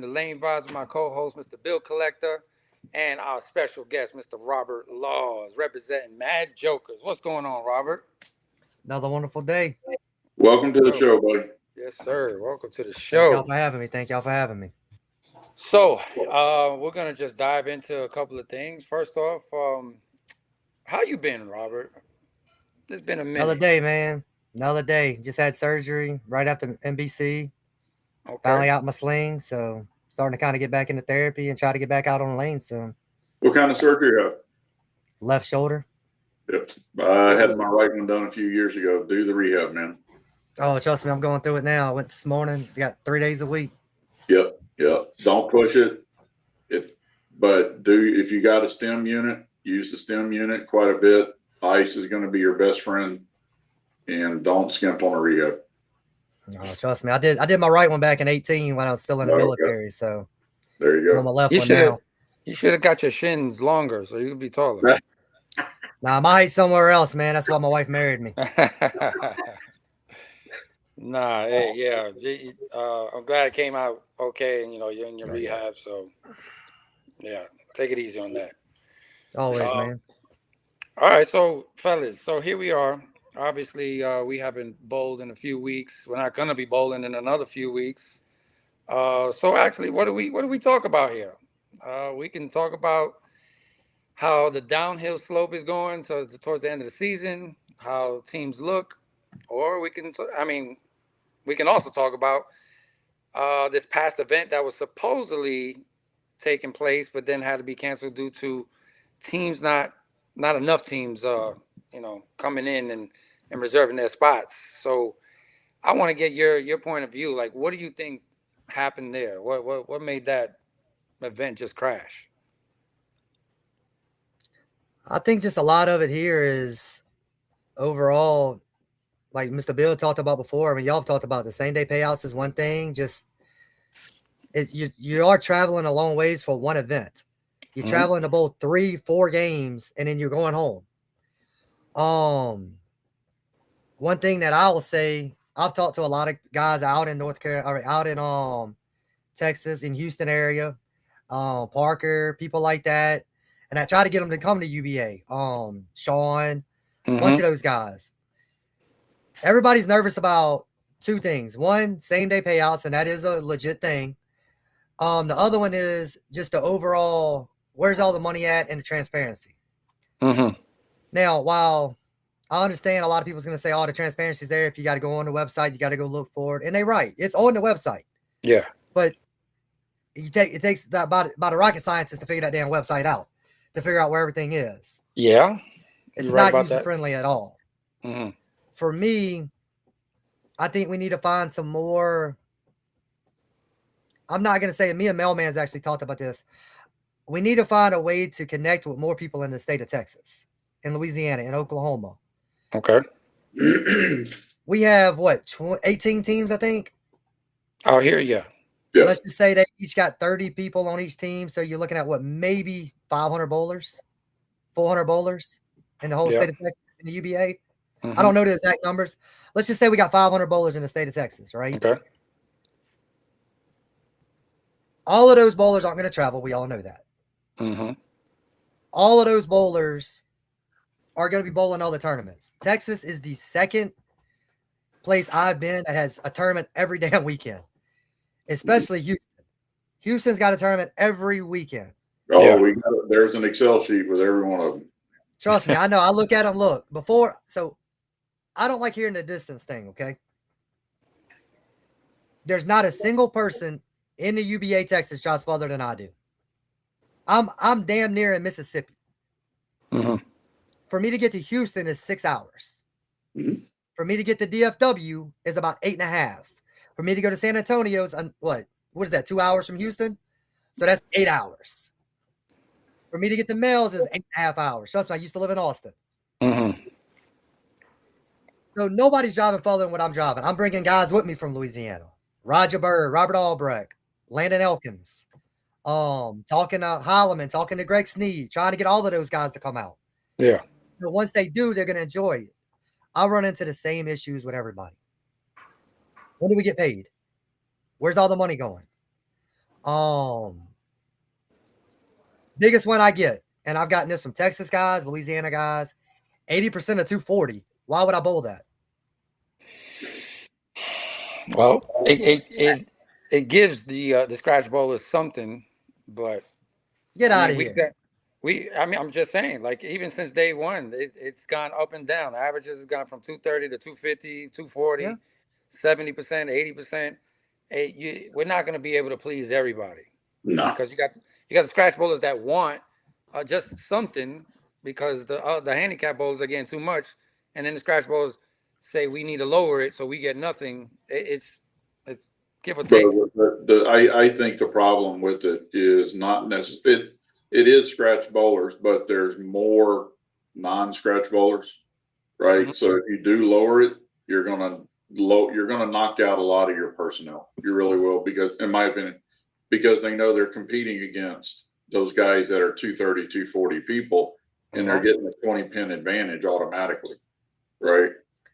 the Lane Vibez with my co-host, Mr. Bill Collector, and our special guest, Mr. Robert Laws, representing Mad Jokers. What's going on, Robert? Another wonderful day. Welcome to the show, buddy. Yes, sir. Welcome to the Thank y'all show. for having me. Thank y'all for having me. So, we're gonna just dive into a couple of things. First off, how you been, Robert? It's been a Another minute. day, man. Another day. Just had surgery right after NBC. Okay. Finally out my sling, so starting to kind of get back into therapy and try to get back out on the lane soon. What kind of surgery you have? Left shoulder. Yep. I had my right one done a few years ago. Do the rehab, man. Oh, trust me, I'm going through it now. I went this morning. Got 3 days a week. Yep. Don't push it. But if you got a stem unit, use the stem unit quite a bit. Ice is going to be your best friend, and don't skimp on a rehab. Oh, trust me, I did my right one back in 18 when I was still in the military. So there you I'm on my go. left You one should have. now. You should have got your shins longer so you could be taller. Nah, my height's somewhere else, man. That's why my wife married me. Nah, hey, yeah. I'm glad it came out okay, and you're in your rehab. So, yeah, take it easy on that. Always, Uh, man. all right, so fellas, so here we are. Obviously, we haven't bowled in a few weeks. We're not gonna be bowling in another few weeks. So actually, what do we talk about here? We can talk about how the downhill slope is going. So towards the end of the season, how teams look, or we can also talk about this past event that was supposedly taking place, but then had to be canceled due to teams not enough teams, coming in and reserving their spots. So I want to get your point of view. Like, what do you think happened there? What made that event just crash? I think just a lot of it here is overall, like Mr. Bill talked about before. I mean, y'all have talked about the same day payouts is one thing. Just you are traveling a long ways for one event. You're Hmm. traveling to both 3, 4 games, and then you're going home. Um, One thing that I will say, I've talked to a lot of guys out in North Carolina, or out in Texas, in Houston area, Parker, people like that, and I try to get them to come to UBA. Sean, bunch Hmm. of those guys. Everybody's nervous about two things. One, same day payouts, and that is a legit thing. The other one is just the overall where's all the money at and the transparency. Hmm. Now, while I understand a lot of people's going to say, "Oh, the transparency's there. If you got to go on the website, you got to go look for it," and they're right. It's on the website, Yeah. but it takes that about a rocket scientist to figure that damn website out, to figure out where everything is. Yeah. It's You're right not about user that. friendly at all. Hmm. For me, I think we need to find some more. I'm not going to say it. Me and Mailman's actually talked about this. We need to find a way to connect with more people in the state of Texas, in Louisiana, in Oklahoma. Okay. We have what, 18 teams, I think. I'll hear you. Yeah. Let's just say they each got 30 people on each team. So you're looking at what, maybe 500 bowlers, 400 bowlers in the whole Yeah. state of Texas, in the UBA. I Hmm. don't know the exact numbers. Let's just say we got 500 bowlers in the state of Texas, right? Okay. All of those bowlers aren't going to travel. We all know that. Hmm. All of those bowlers are going to be bowling all the tournaments. Texas is the second place I've been that has a tournament every damn weekend, especially Houston. Houston's got a tournament every weekend. Oh, Yeah. there's an Excel sheet with every one of them. Trust me, I know. I look at them. Look, before, so I don't like hearing the distance thing, okay? There's not a single person in the UBA Texas shots farther than I do. I'm damn near in Mississippi. Hmm. For me to get to Houston is 6 hours. Mhm. For me to get to DFW is about 8.5. For me to go to San Antonio is what is that? 2 hours from Houston, so that's 8 hours. For me to get to Mills is 8.5 hours. Trust me, I used to live in Austin. Hmm. So nobody's driving further than what I'm driving. I'm bringing guys with me from Louisiana. Roger Bird, Robert Albrecht, Landon Elkins, talking to Holloman, talking to Greg Sneed, trying to get all of those guys to come out. Yeah. But once they do, they're going to enjoy it. I run into the same issues with everybody. When do we get paid? Where's all the money going? Um, biggest one I get, and I've gotten this from Texas guys, Louisiana guys, 80% of 240. Why would I bowl that? Well, it gives the scratch bowlers something, but Get I out mean of we here. got we. I mean I'm just saying, like even since day one, it's gone up and down. Averages have gone from 230 to 250, Yeah. 240, 70%, 80%. We're not going to be able to please everybody No. because you got the scratch bowlers that want just something because the handicap bowlers are getting too much, and then the scratch bowlers say we need to lower it so we get nothing. It's give or But take. I think the problem with it is not necessarily it is scratch bowlers, but there's more non-scratch bowlers, Mhm. right? So if you do lower it, you're gonna knock out a lot of your personnel. You really will, because in my opinion, because they know they're competing against those guys that are 230, 240 people, and they're Uh-huh. getting a 20 pin advantage automatically, right?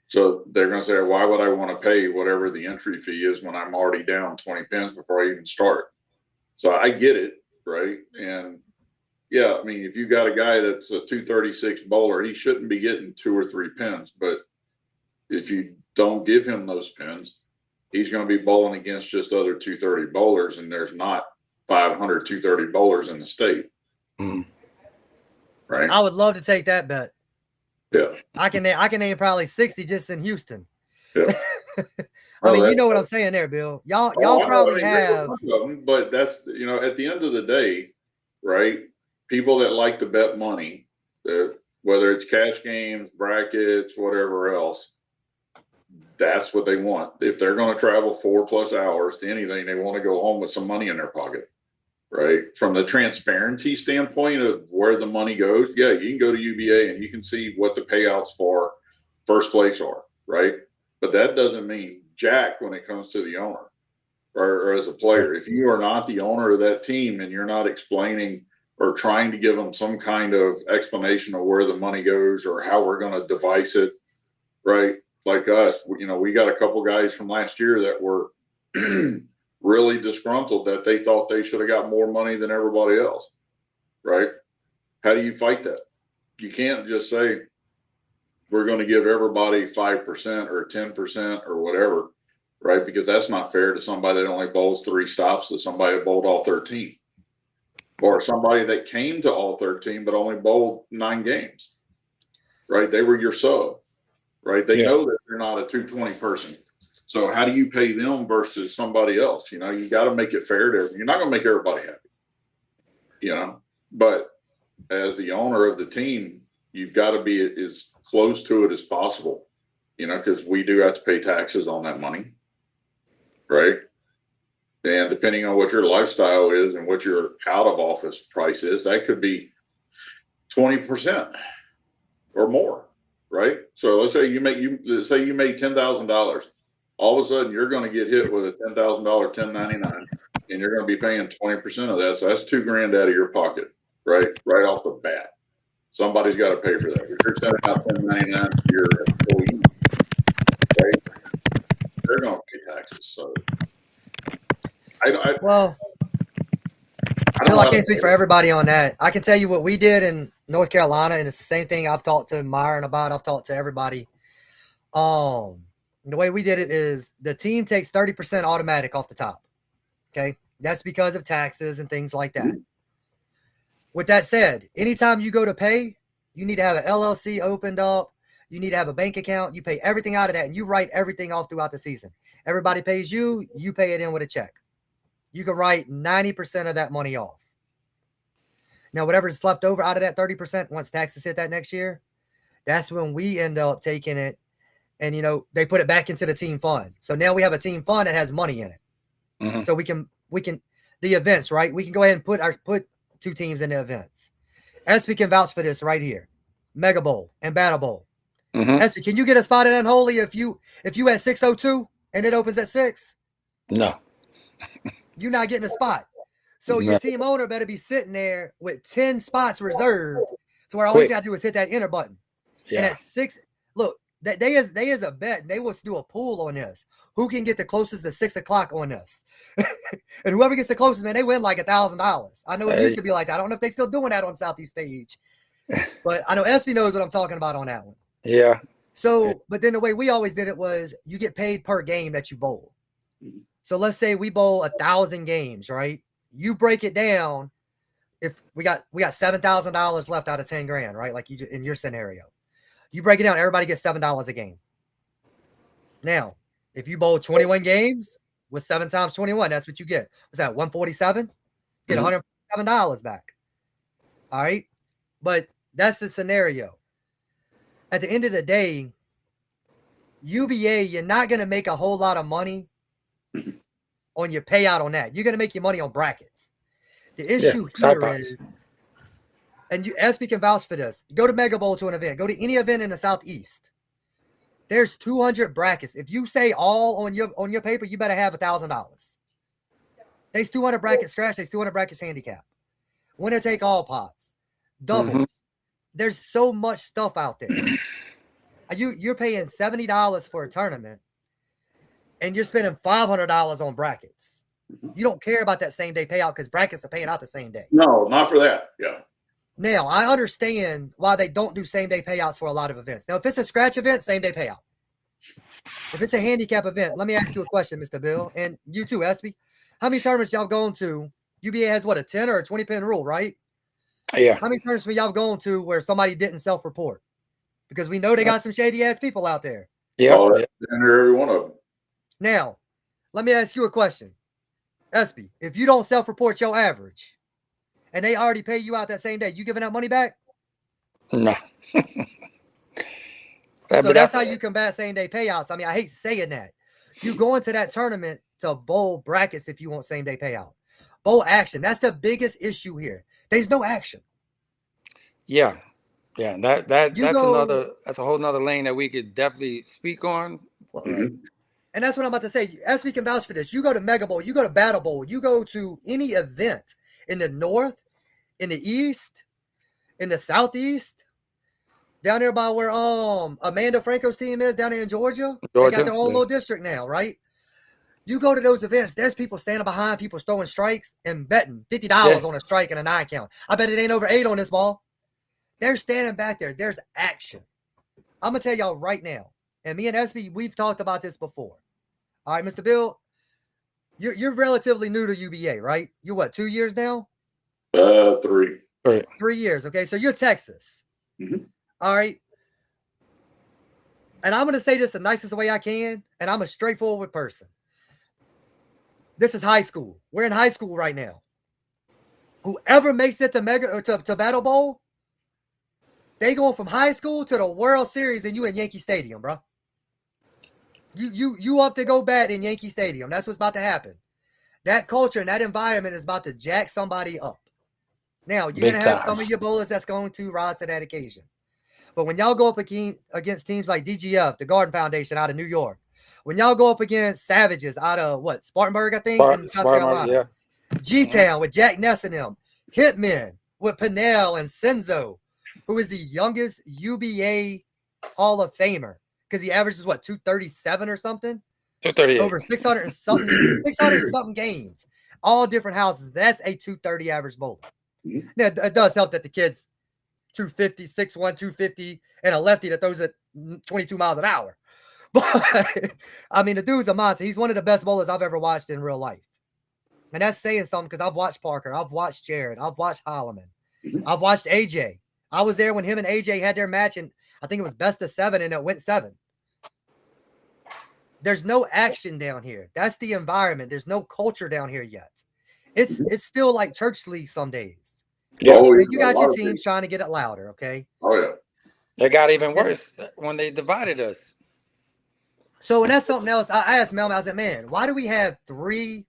So they're going to say, why would I want to pay whatever the entry fee is when I'm already down 20 pins before I even start? So I get it, right? And yeah, I mean, if you got a guy that's a 236 bowler, he shouldn't be getting 2 or 3 pins. But if you don't give him those pins, he's going to be bowling against just other 230 bowlers, and there's not 500 230 bowlers in the state, Mhm. right? I would love to take that bet. Yeah, I can name probably 60 just in Houston. yeah. I Oh, mean, you that, know what I'm saying there, Bill. Y'all oh, I know. I probably mean, there's a have. bunch of them, but that's at the end of the day, right? People that like to bet money, whether it's cash games, brackets, whatever else, that's what they want. If they're going to travel 4+ hours to anything, they want to go home with some money in their pocket, right? From the transparency standpoint of where the money goes, yeah, you can go to U.B.A and you can see what the payouts for first place are, right? But that doesn't mean jack when it comes to the owner or as a player. If you are not the owner of that team and you're not explaining or trying to give them some kind of explanation of where the money goes or how we're going to devise it, right? Like us, we got a couple guys from last year that were really disgruntled that they thought they should have got more money than everybody else, right? How do you fight that? You can't just say we're going to give everybody 5% or 10% or whatever, right? Because that's not fair to somebody that only bowls 3 stops to somebody that bowled all 13, or somebody that came to all 13 but only bowled 9 games, right? They were your sub, right? They Yeah. know that they're not a 220 person. So how do you pay them versus somebody else? You got to make it fair to everyone. You're not going to make everybody happy, but as the owner of the team, you've got to be as close to it as possible, because we do have to pay taxes on that money, right? And depending on what your lifestyle is and what your out of office price is, that could be 20% or more, right? So let's say you made $10,000. All of a sudden, you're going to get hit with a $10,000 1099, and you're going to be paying 20% of that. So that's $2,000 out of your pocket, right? Right off the bat. Somebody's got to pay for that. If you're sending out 1099 to your employees, right? They're going to pay taxes. So I Well, don't Bill, know I how to can't speak say for it. everybody on that. I can tell you what we did in North Carolina, and it's the same thing I've talked to Myron about. I've talked to everybody. The way we did it is the team takes 30% automatic off the top. Okay. That's because of taxes and things like that. With that said, anytime you go to pay, you need to have an LLC opened up. You need to have a bank account. You pay everything out of that, and you write everything off throughout the season. Everybody pays you. You pay it in with a check. You can write 90% of that money off. Now, whatever's left over out of that 30%, once taxes hit that next year, that's when we end up taking it and, they put it back into the team fund. So now we have a team fund that has money in it. Mhm. So we can, the events, right? We can go ahead and put 2 teams in the events. Espy can vouch for this right here. Mega Bowl and Battle Bowl. Mhm. Espy, can you get a spot at Unholy if you at 602 and it opens at 6? No. You're not getting a spot. So your No. team owner better be sitting there with 10 spots reserved to where all he's Quick. got to do is hit that enter button. And Yeah. at 6, look, They is a bet. They will do a pool on this. Who can get the closest to 6 o'clock on this? And whoever gets the closest, man, they win like $1,000. I know it used to be like that. I don't know if they still doing that on Southeast Page, but I know SB knows what I'm talking about on that one. Yeah. So, but then the way we always did it was you get paid per game that you bowl. So let's say we bowl 1,000 games, right? You break it down. If we got $7,000 left out of 10 grand, right? Like you in your scenario, you break it down. Everybody gets $7 a game. Now, if you bowl 21 games with 7 times 21, that's what you get. What's that? 147. Get $107 back. All right, but that's the scenario. At the end of the day, U.B.A, you're not going to make a whole lot of money on your payout on that. You're going to make your money on brackets. The issue here is, and you SB can vouch for this, go to Mega Bowl to an event. Go to any event in the Southeast. There's 200 brackets. If you say all on your paper, you better have $1,000. There's 200 brackets scratch. There's 200 brackets handicap. Winner take all pots. Doubles. There's so much stuff out there. You're paying $70 for a tournament, and you're spending $500 on brackets. You don't care about that same day payout because brackets are paying out the same day. No, not for that. Yeah. Now, I understand why they don't do same day payouts for a lot of events. Now, if it's a scratch event, same day payout. If it's a handicap event, let me ask you a question, Mr. Bill, and you too, SB. How many tournaments y'all gone to? U.B.A has what, a 10 or a 20 pin rule, right? Yeah. How many tournaments y'all gone to where somebody didn't self-report? Because we know they got some shady ass people out there. Yeah. Every one of them. Now, let me ask you a question. SB, if you don't self-report your average and they already pay you out that same day, you giving that money back? No. So that's how you combat same day payouts. I mean, I hate saying that. You go into that tournament to bowl brackets if you want same day payout. Bowl action. That's the biggest issue here. There's no action. Yeah. Yeah. That's a whole nother lane that we could definitely speak on. Well, and that's what I'm about to say. SB can vouch for this. You go to Mega Bowl, you go to Battle Bowl, you go to any event in the North, in the East, in the Southeast, down there by where Amanda Franco's team is, down there in Georgia. They got their own little district now, right? You go to those events, there's people standing behind, people throwing strikes and betting $50 on a strike and a 9 count. I bet it ain't over 8 on this ball. They're standing back there. There's action. I'm going to tell y'all right now, and me and SB, we've talked about this before. All right, Mr. Bill, you're relatively new to U.B.A, right? You're what, 2 years now? 3. 3 years, okay? So you're Texas. All right? And I'm going to say this the nicest way I can, and I'm a straightforward person. This is high school. We're in high school right now. Whoever makes it to Battle Bowl, they going from high school to the World Series and you in Yankee Stadium, bro. You up to go bat in Yankee Stadium. That's what's about to happen. That culture and that environment is about to jack somebody up. Now, you're going to have some of your bowlers that's going to rise to that occasion. But when y'all go up against teams like DGF, the Garden Foundation out of New York, when y'all go up against Savages out of what, Spartanburg, I think, in South Carolina, G-Town with Jack Ness and them, Hitmen with Pinnell and Senzo, who is the youngest U.B.A Hall of Famer, because he averages what, 237 or something? 238. Over 600 and something games. All different houses. That's a 230 average bowler. Now, it does help that the kid's 250, 6'1", 250, and a lefty that throws at 22 miles an hour. But, I mean, the dude's a monster. He's one of the best bowlers I've ever watched in real life. And that's saying something because I've watched Parker. I've watched Jared. I've watched Holloman. I've watched AJ. I was there when him and AJ had their match, and I think it was best of 7, and it went 7. There's no action down here. That's the environment. There's no culture down here yet. It's still like church league some days. Yeah. You got your teams trying to get it louder, okay? Oh, yeah. They got even worse when they divided us. So, and that's something else. I asked Mel, I said, man, why do we have 3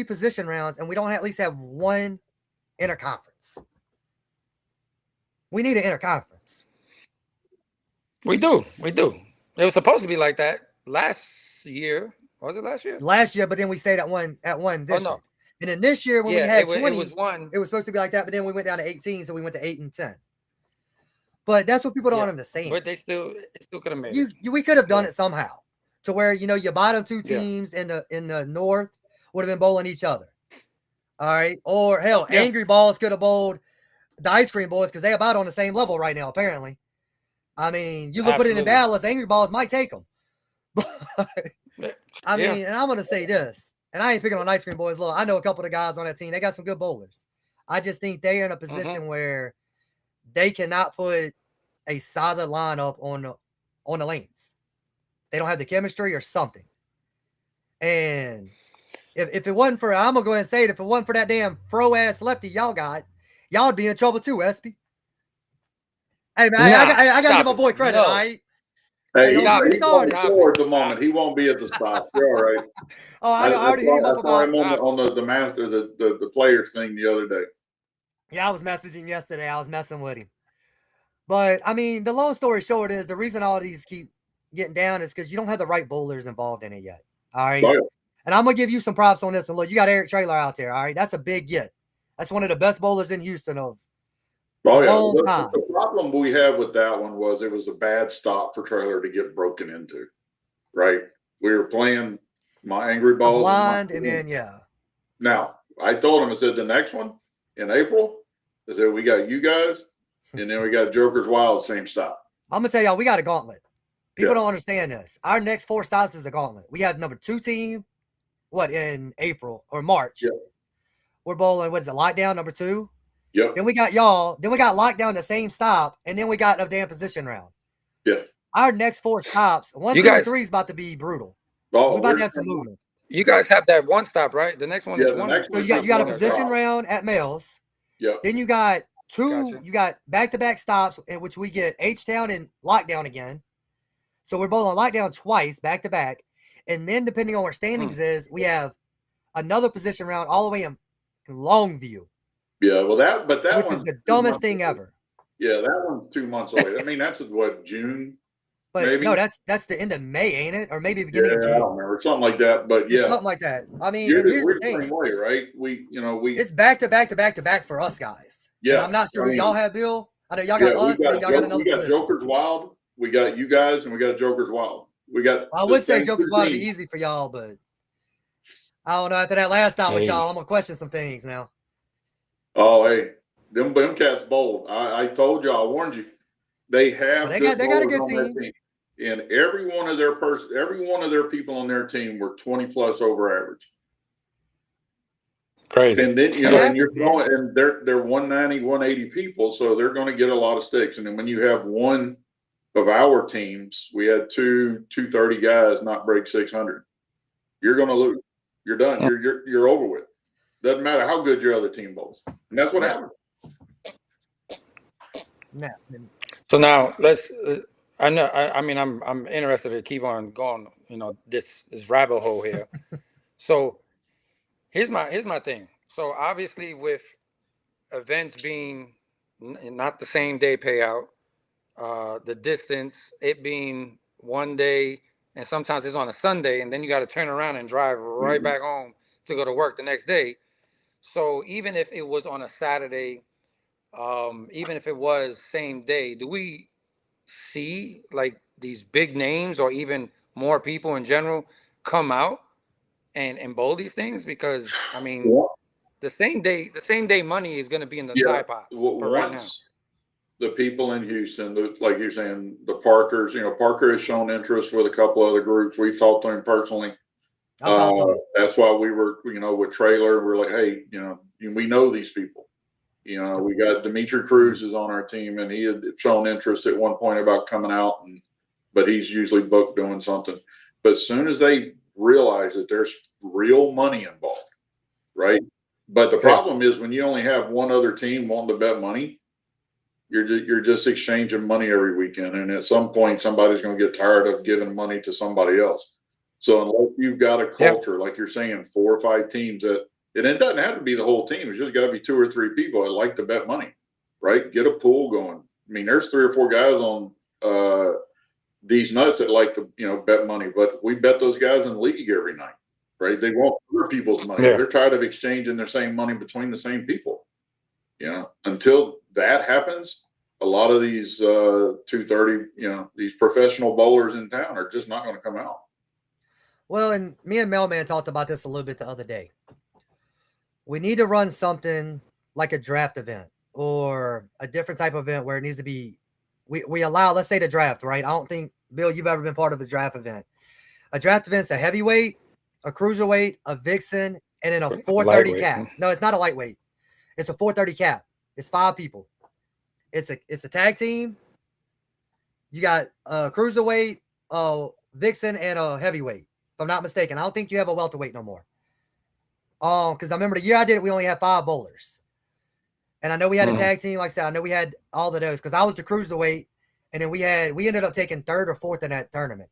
position rounds and we don't at least have 1 interconference? We need an interconference. We do. It was supposed to be like that last year. Was it last year? Last year, but then we stayed at one district. Oh, no. And then this year when we had 20, it was 1. It was supposed to be like that, but then we went down to 18, so we went to 8 and 10. But that's what people don't Yeah. understand. But it still could have made it. We could have done Yeah. it somehow to where your bottom two Yeah. teams in the north would have been bowling each other. All right, or hell, Yeah. Angry Balls could have bowled the Ice Cream Boys because they're about on the same level right now. Apparently, I mean, you look put it in Absolutely. Dallas, Angry Balls might take them. But I Yeah. mean, and I'm gonna say this, and I ain't picking on Ice Cream Boys. Look, I know a couple of the guys on that team. They got some good bowlers. I just think they're in a position where they cannot put a solid lineup on the lanes. They don't have the chemistry or something. And if it wasn't for, I'm gonna go ahead and say it, if it wasn't for that damn fro ass lefty y'all got, y'all'd be in trouble too, Espy. Hey man, I gotta give my boy credit, No. all right? Hey, don't get me he's on the started. floor at the moment. He won't be at the stop. You're all right. Oh, I know. I already hit him up I saw about. him on the master the players thing the other day. Yeah, I was messaging yesterday. I was messing with him. But I mean, the long story short is the reason all these keep getting down is because you don't have the right bowlers involved in it yet. All right. Oh, yeah. And I'm gonna give you some props on this one. Look, you got Eric Traylor out there. All right, that's a big get. That's one of the best bowlers in Houston of Oh a yeah. long time. The problem we had with that one was it was a bad stop for Traylor to get broken into. Right. We were playing my Angry Balls blind, and then Now I told him, I said the next one in April, I said we got you guys, and then we got Joker's Wild, same stop. I'm gonna tell y'all, we got a gauntlet. People don't understand this. Our next 4 stops is a gauntlet. We have number 2 team, in April or March. Yep. We're bowling, what is it, lockdown number 2? Yep. Then we got y'all. Then we got lockdown the same stop, and then we got a damn position round. Yeah. Our next 4 stops, 1, 2, and 3 is about to be brutal. Oh, we're about to have some movement. You guys have that one stop, right? The next one is one. Next so you got a position round at Mills. Yep. Then you got 2. You got back-to-back stops in which we get H-Town and lockdown again. So we're bowling lockdown twice, back-to-back. And then depending on where standings is, we have another position round all the way in Longview. Yeah, well that which is the dumbest thing ever. Yeah, that one's 2 months away. I mean, that's what, June? But maybe? No, that's the end of May, ain't it? Or maybe beginning of June. I don't remember. Something like that. But it's something like that. I mean, here's the thing. Same way, right? We it's back to back to back to back for us guys. Yeah. And I'm not sure who y'all have, Bill. I know y'all got us, and then y'all got another position. Joker's Wild. We got you guys, and we got Joker's Wild. We got. I would say Joker's Wild would be easy for y'all, but I don't know. After that last time with y'all, I'm gonna question some things now. Oh, hey, them cats bold. I told you, I warned you. They have. They got a good team. And every one of their people on their team were 20 plus over average. Crazy. And then and you're throwing, and they're 190, 180 people, so they're going to get a lot of sticks. And then when you have one of our teams, we had 230 guys not break 600. You're going to lose. You're done. You're over with. Doesn't matter how good your other team bowls, and that's what happened. So now let's. I know. I mean, I'm interested to keep on going. This rabbit hole here. So here's my thing. So obviously, with events being not the same day payout, the distance, it being one day, and sometimes it's on a Sunday, and then you got to turn around and drive right back home to go to work the next day. So even if it was on a Saturday, even if it was same day, do we see like these big names or even more people in general come out and bowl these things? Because I mean, the same day money is going to be in the side pots for right now. The people in Houston, like you're saying, the Parkers, Parker has shown interest with a couple other groups. We've talked to him personally. That's why we were, with Traylor, we're like, hey, we know these people. We got Dimitri Cruz is on our team, and he had shown interest at one point about coming out, but he's usually booked doing something. But as soon as they realize that there's real money involved, right? But the problem is when you only have one other team wanting to bet money, you're just exchanging money every weekend, and at some point somebody's going to get tired of giving money to somebody else. So unless you've got a culture, like you're saying, 4 or 5 teams that. And it doesn't have to be the whole team. It's just got to be 2 or 3 people that like to bet money, right? Get a pool going. I mean, there's 3 or 4 guys on these nuts that like to, bet money. But we bet those guys in the league every night, right? They want other people's money. Yeah. They're tired of exchanging their same money between the same people. Until that happens, a lot of these 230, these professional bowlers in town are just not going to come out. Well, and me and Mailman talked about this a little bit the other day. We need to run something like a draft event or a different type of event where it needs to be. We allow, let's say, the draft, right? I don't think, Bill, you've ever been part of a draft event. A draft event's a heavyweight, a cruiserweight, a vixen, and then a 430 cap. No, it's not a lightweight. It's a 430 cap. It's 5 people. It's a tag team. You got a cruiserweight, a vixen, and a heavyweight. If I'm not mistaken, I don't think you have a welterweight no more. Because I remember the year I did it, we only had 5 bowlers, and I know we had a tag team. Like I said, I know we had all of those because I was the cruiserweight, and then we ended up taking 3rd or 4th in that tournament.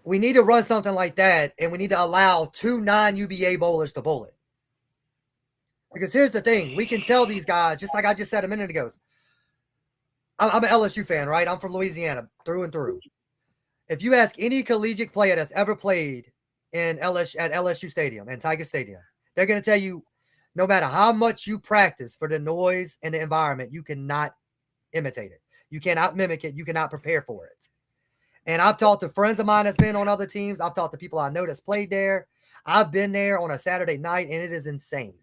We need to run something like that, and we need to allow 2 non-U.B.A. bowlers to bowl it. Because here's the thing, we can tell these guys, just like I just said a minute ago. I'm an LSU fan, right? I'm from Louisiana through and through. If you ask any collegiate player that's ever played at LSU Stadium and Tiger Stadium, they're going to tell you, no matter how much you practice for the noise and the environment, you cannot imitate it. You cannot mimic it. You cannot prepare for it. And I've talked to friends of mine that's been on other teams. I've talked to people I know that's played there. I've been there on a Saturday night, and it is insane.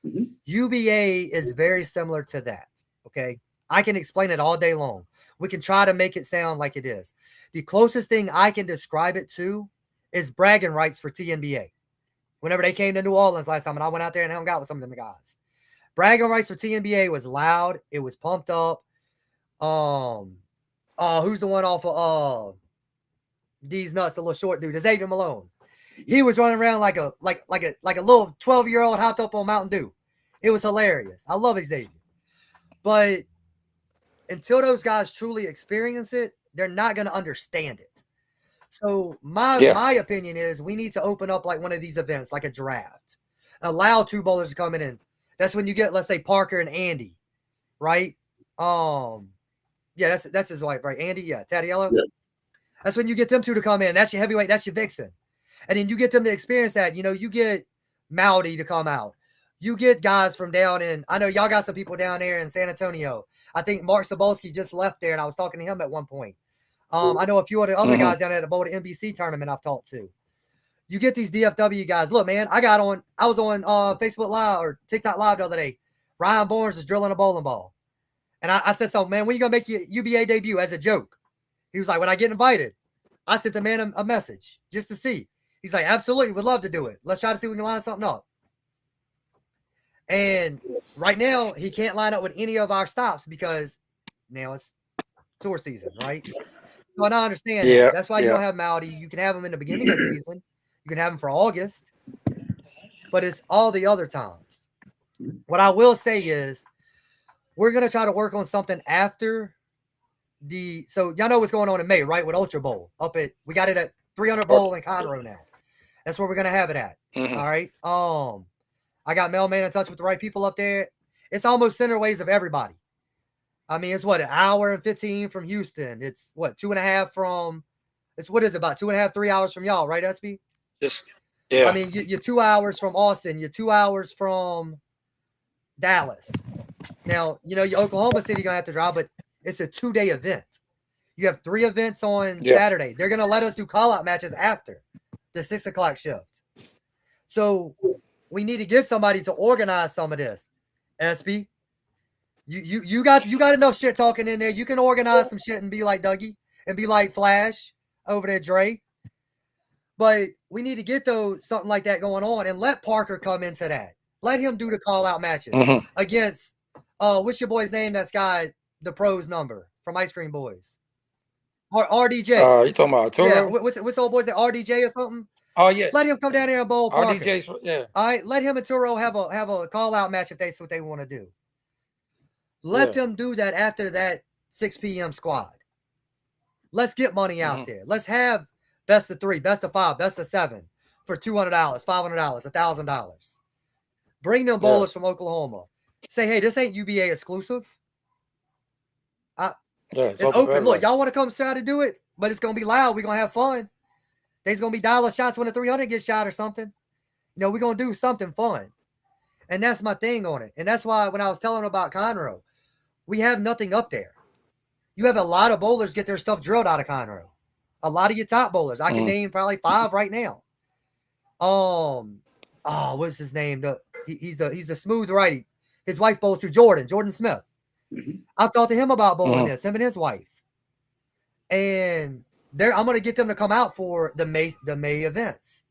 Mm-hmm. U.B.A. is very similar to that, okay? I can explain it all day long. We can try to make it sound like it is. The closest thing I can describe it to is bragging rights for TNBA. Whenever they came to New Orleans last time, and I went out there and hung out with some of them guys. Bragging rights for TNBA was loud. It was pumped up. Who's the one off of D's Nuts, the little short dude? Xavier Malone. He was running around like a little 12-year-old hopped up on Mountain Dew. It was hilarious. I love Xavier. But until those guys truly experience it, they're not going to understand it. So my opinion is we need to open up like one of these events, like a draft. Allow 2 bowlers to come in, and that's when you get, let's say, Parker and Andy, right? Yeah, that's his wife, right? Andy, yeah, Tatiello. Yeah. That's when you get them 2 to come in. That's your heavyweight, that's your vixen. And then you get them to experience that. You get Mowdy to come out. You get guys from down in, I know y'all got some people down there in San Antonio. I think Mark Sabolsky just left there, and I was talking to him at one point. I know a few of the other guys down there at the Boulder NBC tournament I've talked to. You get these DFW guys. Look, man, I was on Facebook Live or TikTok Live the other day. Ryan Barnes is drilling a bowling ball. And I said, so, man, when you going to make your U.B.A. debut as a joke? He was like, when I get invited. I sent the man a message just to see. He's like, absolutely, would love to do it. Let's try to see if we can line something up. And right now, he can't line up with any of our stops because now it's tour season, right? So I understand that. That's why you don't have Mowdy. You can have him in the beginning of the season. You can have him for August. But it's all the other times. What I will say is we're going to try to work on something after so y'all know what's going on in May, right? With Ultra Bowl. We got it at 300 Bowl in Conroe now. That's where we're going to have it at. Mm-hmm. All right. I got Mailman in touch with the right people up there. It's almost center ways of everybody. I mean, it's what, 1 hour and 15 from Houston. It's what, 2.5 from, what is it, about 2.5, 3 hours from y'all, right, SB? Yeah. I mean, you're 2 hours from Austin. You're 2 hours from Dallas. Now, your Oklahoma City going to have to drive, but it's a 2-day event. You have 3 events on Saturday. They're going to let us do call-out matches after the 6 o'clock shift. So we need to get somebody to organize some of this. SB, you got enough shit talking in there. You can organize some shit and be like Dougie and be like Flash over there, Dre. But we need to get something like that going on and let Parker come into that. Let him do the call-out matches against what's your boy's name that's got the pros number from Ice Cream Boys? RDJ. You talking about Toro? Yeah, what's the old boy's name? RDJ or something? Oh yeah. Let him come down there and bowl Parker. RDJ's, yeah. All right, let him and Turo have a call-out match if that's what they want to do. Let them do that after that 6 p.m. squad. Let's get money out there. Let's have best of 3, best of 5, best of 7 for $200, $500, $1,000. Bring them bowlers from Oklahoma. Say, hey, this ain't U.B.A. exclusive. It's open. Look, y'all want to come try to do it, but it's going to be loud. We're going to have fun. There's going to be dollar shots when the 300 gets shot or something. We're going to do something fun. And that's my thing on it. And that's why when I was telling him about Conroe, we have nothing up there. You have a lot of bowlers get their stuff drilled out of Conroe. A lot of your top bowlers. I can name probably 5 right now. What's his name? He's the smooth righty. His wife bowls through Jordan Smith. I've talked to him about bowling this, him and his wife. And I'm gonna get them to come out for the May events.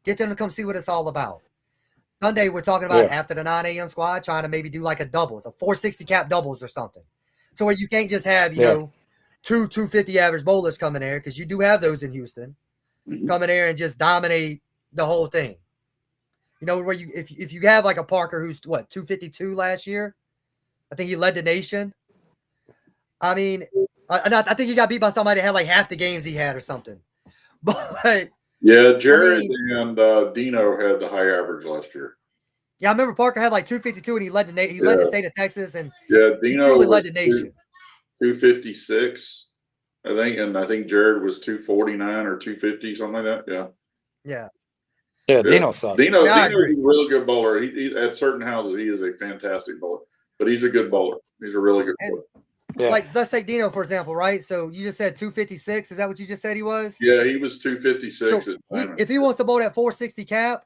Get them to come see what it's all about. Sunday, we're talking about after the 9 a.m. squad, trying to maybe do like a 460 cap doubles or something. So where you can't just have, you know, 250 average bowlers coming there, because you do have those in Houston, coming there and just dominate the whole thing. You know, where if you have like a Parker who's 252 last year, I think he led the nation. I mean, I think he got beat by somebody that had like half the games he had or something. But yeah, Jared and Dino had the high average last year. Yeah, I remember Parker had like 252 and he led the state of Texas, and Dino he truly led the nation. 256, I think, and I think Jared was 249 or 250, something like that. Yeah. Yeah, Dino sucks. Dino's a really good bowler. He at certain houses he is a fantastic bowler, but he's a good bowler. He's a really good bowler. Yeah. Like, let's take Dino, for example, right? So you just said 256. Is that what you just said he was? Yeah, he was 256. So if he wants to bowl that 460 cap,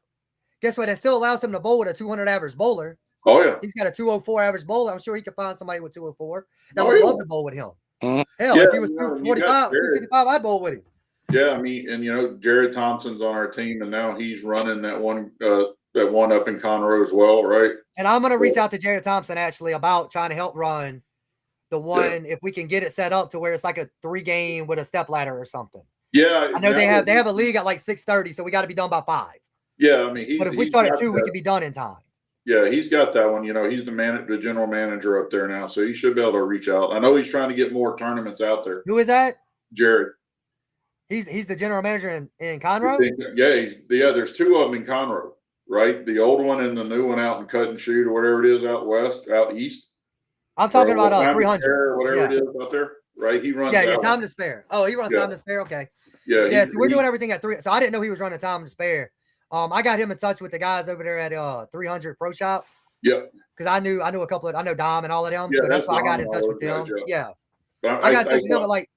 guess what? That still allows him to bowl with a 200 average bowler. Oh, yeah. He's got a 204 average bowler. I'm sure he could find somebody with 204 that would love to bowl with him. Hell, if he was 245, 255, I'd bowl with him. Yeah, I mean, and, you know, Jared Thompson's on our team, and now he's running that one up in Conroe as well, right? And I'm going to reach out to Jared Thompson, actually, about trying to help run the one, if we can get it set up to where it's like a 3-game with a step ladder or something. Yeah. I know they have a league at like 6:30, so we got to be done by 5. Yeah, I mean, but if we start at 2, we can be done in time. Yeah, he's got that one. You know, he's the general manager up there now, so he should be able to reach out. I know he's trying to get more tournaments out there. Who is that? Jared. He's the general manager in Conroe? Yeah, there's 2 of them in Conroe, right? The old one and the new one out in Cut and Shoot or whatever it is out east. I'm talking about 300 or whatever it is out there, right? He runs. Yeah, Time to Spare. Oh, he runs Time to Spare. Okay. Yeah. So we're doing everything at 3. So I didn't know he was running Time to Spare. I got him in touch with the guys over there at 300 Pro Shop. Yeah. Because I knew a couple of, I know Dom and all of them. Yeah, so that's why I got in touch with them. Guys, yeah. I got in touch with them, but like,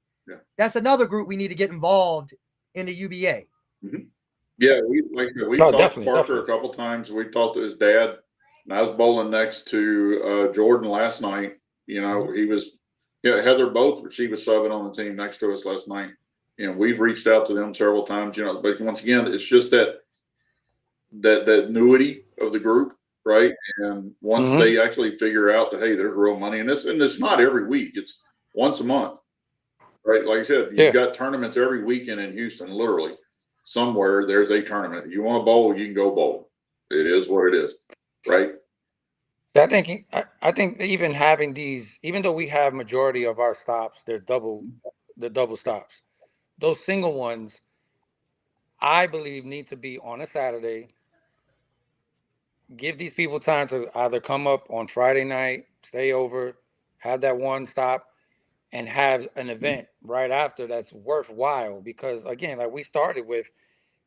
that's another group we need to get involved in the U.B.A. Yeah, we talked to Parker a couple times. We talked to his dad, and I was bowling next to Jordan last night. You know, he was Heather both. She was subbing on the team next to us last night, and we've reached out to them several times. You know, but once again, it's just that annuity of the group, right? And once they actually figure out that, hey, there's real money in this, and it's not every week; it's once a month, right? Like I said, you've got tournaments every weekend in Houston, literally. Somewhere there's a tournament. If you want to bowl, you can go bowl. It is what it is, right? I think even having these, even though we have majority of our stops, they're double stops. Those single ones, I believe, need to be on a Saturday. Give these people time to either come up on Friday night, stay over, have that one stop, and have an event right after that's worthwhile. Because again, like we started with,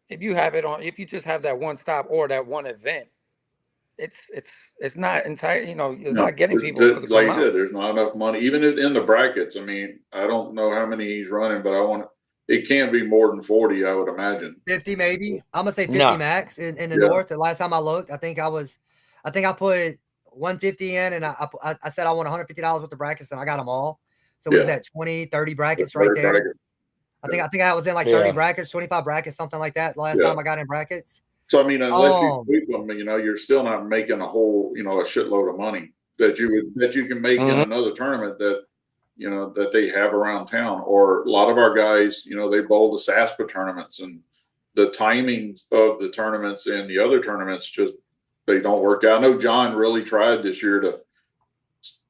if you just have that one stop or that one event, it's not entire, it's not getting people to like you come said, out. there's not enough money, even in the brackets. I mean, I don't know how many he's running, but it can't be more than 40, I would imagine. 50 maybe. I'm gonna say 50 max in the north. The last time I looked, I think I put 150 in, and I said I want $150 with the brackets, and I got them all. So what is that, 20, 30 brackets right there? Bracket. I think I was in like 30 brackets, 25 brackets, something like that. The last time I got in brackets. So I mean, unless you sweep them, you're still not making a whole, a shitload of money that you can make in another tournament that they have around town. Or a lot of our guys, they bowl the SASPA tournaments, and the timings of the tournaments and the other tournaments they don't work out. I know John really tried this year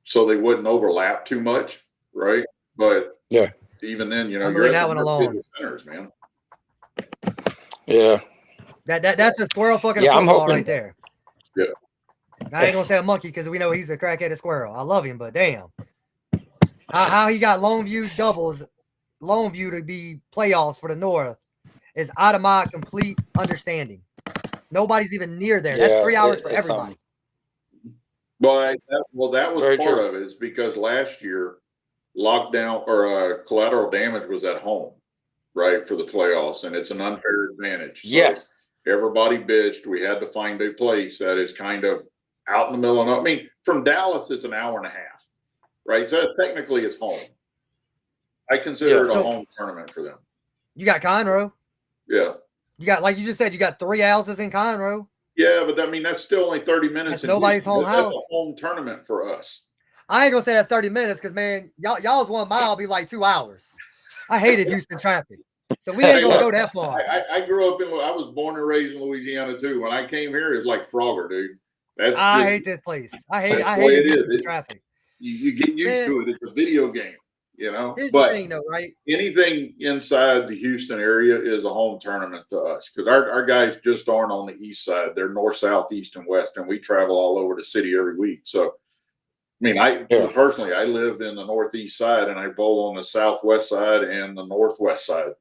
so they wouldn't overlap too much, right? But even then, you're that one alone. Centers, man. Yeah. That's a squirrel fucking football right there. Yeah. I ain't gonna say a monkey because we know he's a crackheaded squirrel. I love him, but damn. How he got Longview doubles, Longview to be playoffs for the North is out of my complete understanding. Nobody's even near there. That's 3 hours for everybody. But that was Very part true. of it. It's because last year lockdown or collateral damage was at home, right, for the playoffs, and it's an unfair advantage. So Yes. everybody bitched. We had to find a place that is kind of out in the middle of. I mean, from Dallas, it's an hour and a half, right? So technically, it's home. I consider Yeah. it a So home tournament for them. you got Conroe. Yeah. You got, like you just said, you got 3 houses in Conroe. Yeah, but I mean, that's still only 30 minutes That's in nobody's Houston. home That's a house. home tournament for us. I ain't gonna say that's 30 minutes because, man, y'all's 1 mile be like 2 hours. I hated Houston traffic. So we ain't gonna go that far. I grew up I was born and raised in Louisiana too. When I came here, it was like Frogger, dude. I hate this place. I hated Houston traffic. You get used to it. It's a video game, you know. Here's But the thing, though, right? anything inside the Houston area is a home tournament to us because our guys just aren't on the east side. They're north, south, east, and west, and we travel all over the city every week. So, I mean, personally, I live in the northeast side, and I bowl on the southwest side and the northwest side.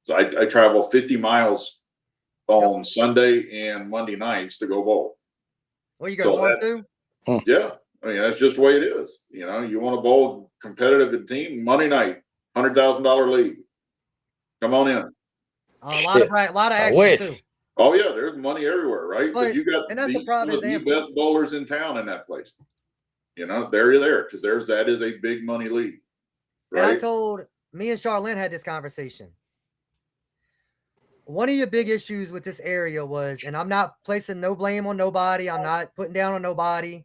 So I travel 50 miles on Sunday and Monday nights to go bowl. Well, you go to 1-2? Yeah. I mean, that's just the way it is. You know, you want to bowl competitive team Monday night, $100,000 league. Come on in. A lot of action too. Oh yeah, there's money everywhere, right? But you got and that's the prime example. The best bowlers in town in that place. You know, they're there because that is a big money league. Right? And I told me and Charlene had this conversation. One of your big issues with this area was, and I'm not placing no blame on nobody, I'm not putting down on nobody.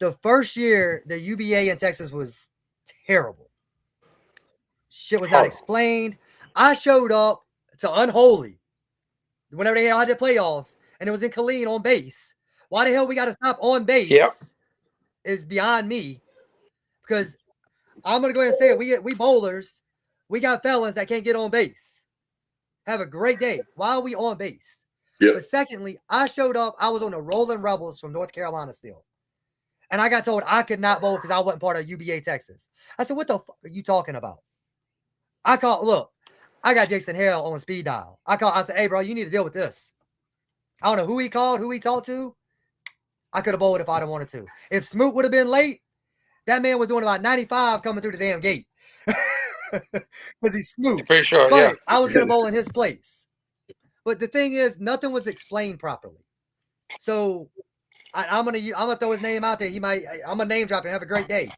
The first year, the U.B.A. in Texas was terrible. Shit was not explained. I showed up to Unholy whenever they had the playoffs, and it was in Killeen on base. Why the hell we got to stop on base is beyond me. Because I'm going to go ahead and say it. We bowlers, we got felons that can't get on base. Have a great day. Why are we on base? Yep. But secondly, I showed up. I was on the Rolling Rebels from North Carolina still. And I got told I could not bowl because I wasn't part of U.B.A. Texas. I said, what the fuck are you talking about? I got Jason Hale on speed dial. I said, hey, bro, you need to deal with this. I don't know who he called, who he talked to. I could have bowled if I'd have wanted to. If Smoot would have been late, that man was doing about 95 coming through the damn gate. Because he's Smoot. Pretty sure, but I was going to bowl in his place. But the thing is, nothing was explained properly. So I'm gonna throw his name out there. I'm gonna name drop him. Have a great day.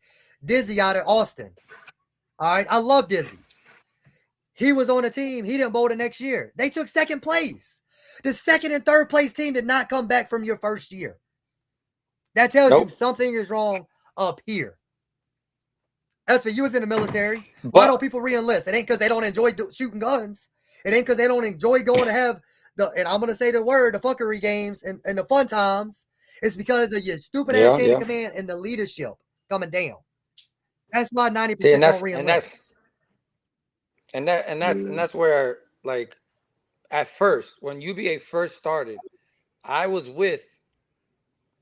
Dizzy out of Austin. All right. I love Dizzy. He was on a team. He didn't bowl the next year. They took second place. The second and third place team did not come back from your first year. That tells you something is wrong up here. As for you was in the military, why don't people re-enlist? It ain't because they don't enjoy shooting guns. It ain't because they don't enjoy going to have and I'm going to say the word, the fuckery games and the fun times. It's because of your stupid ass chain of command and the leadership coming down. That's why 90% don't re-enlist. And that's where, like, at first, when U.B.A. first started, I was with,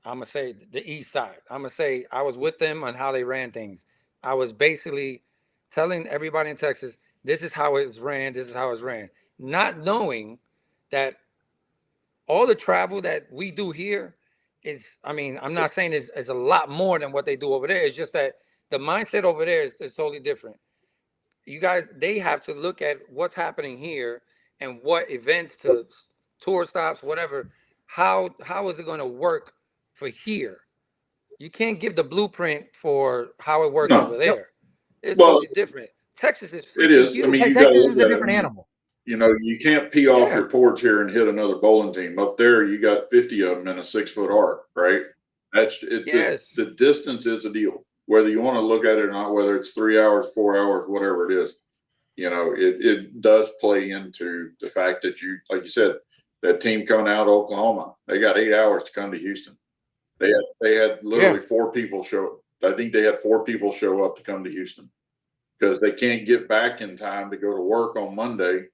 I'm gonna say the east side. I'm gonna say I was with them on how they ran things. I was basically telling everybody in Texas, this is how it's ran, this is how it's ran. Not knowing that all the travel that we do here is, I mean, I'm not saying is a lot more than what they do over there. It's just that the mindset over there is totally different. You guys, they have to look at what's happening here and what events to tour stops, whatever. How is it going to work for here? You can't give the blueprint for how it works over there. It's totally different. Texas is freaking huge. I mean, Texas is a different animal. You know, you can't pee off your porch here and hit another bowling team. Up there, you got 50 of them in a 6-foot arc, right? That's it. Yes. The distance is a deal. Whether you want to look at it or not, whether it's 3 hours, 4 hours, whatever it is, you know, it does play into the fact that you, like you said, that team coming out of Oklahoma, they got 8 hours to come to Houston. They had literally 4 people show. I think they had 4 people show up to come to Houston because they can't get back in time to go to work on Monday.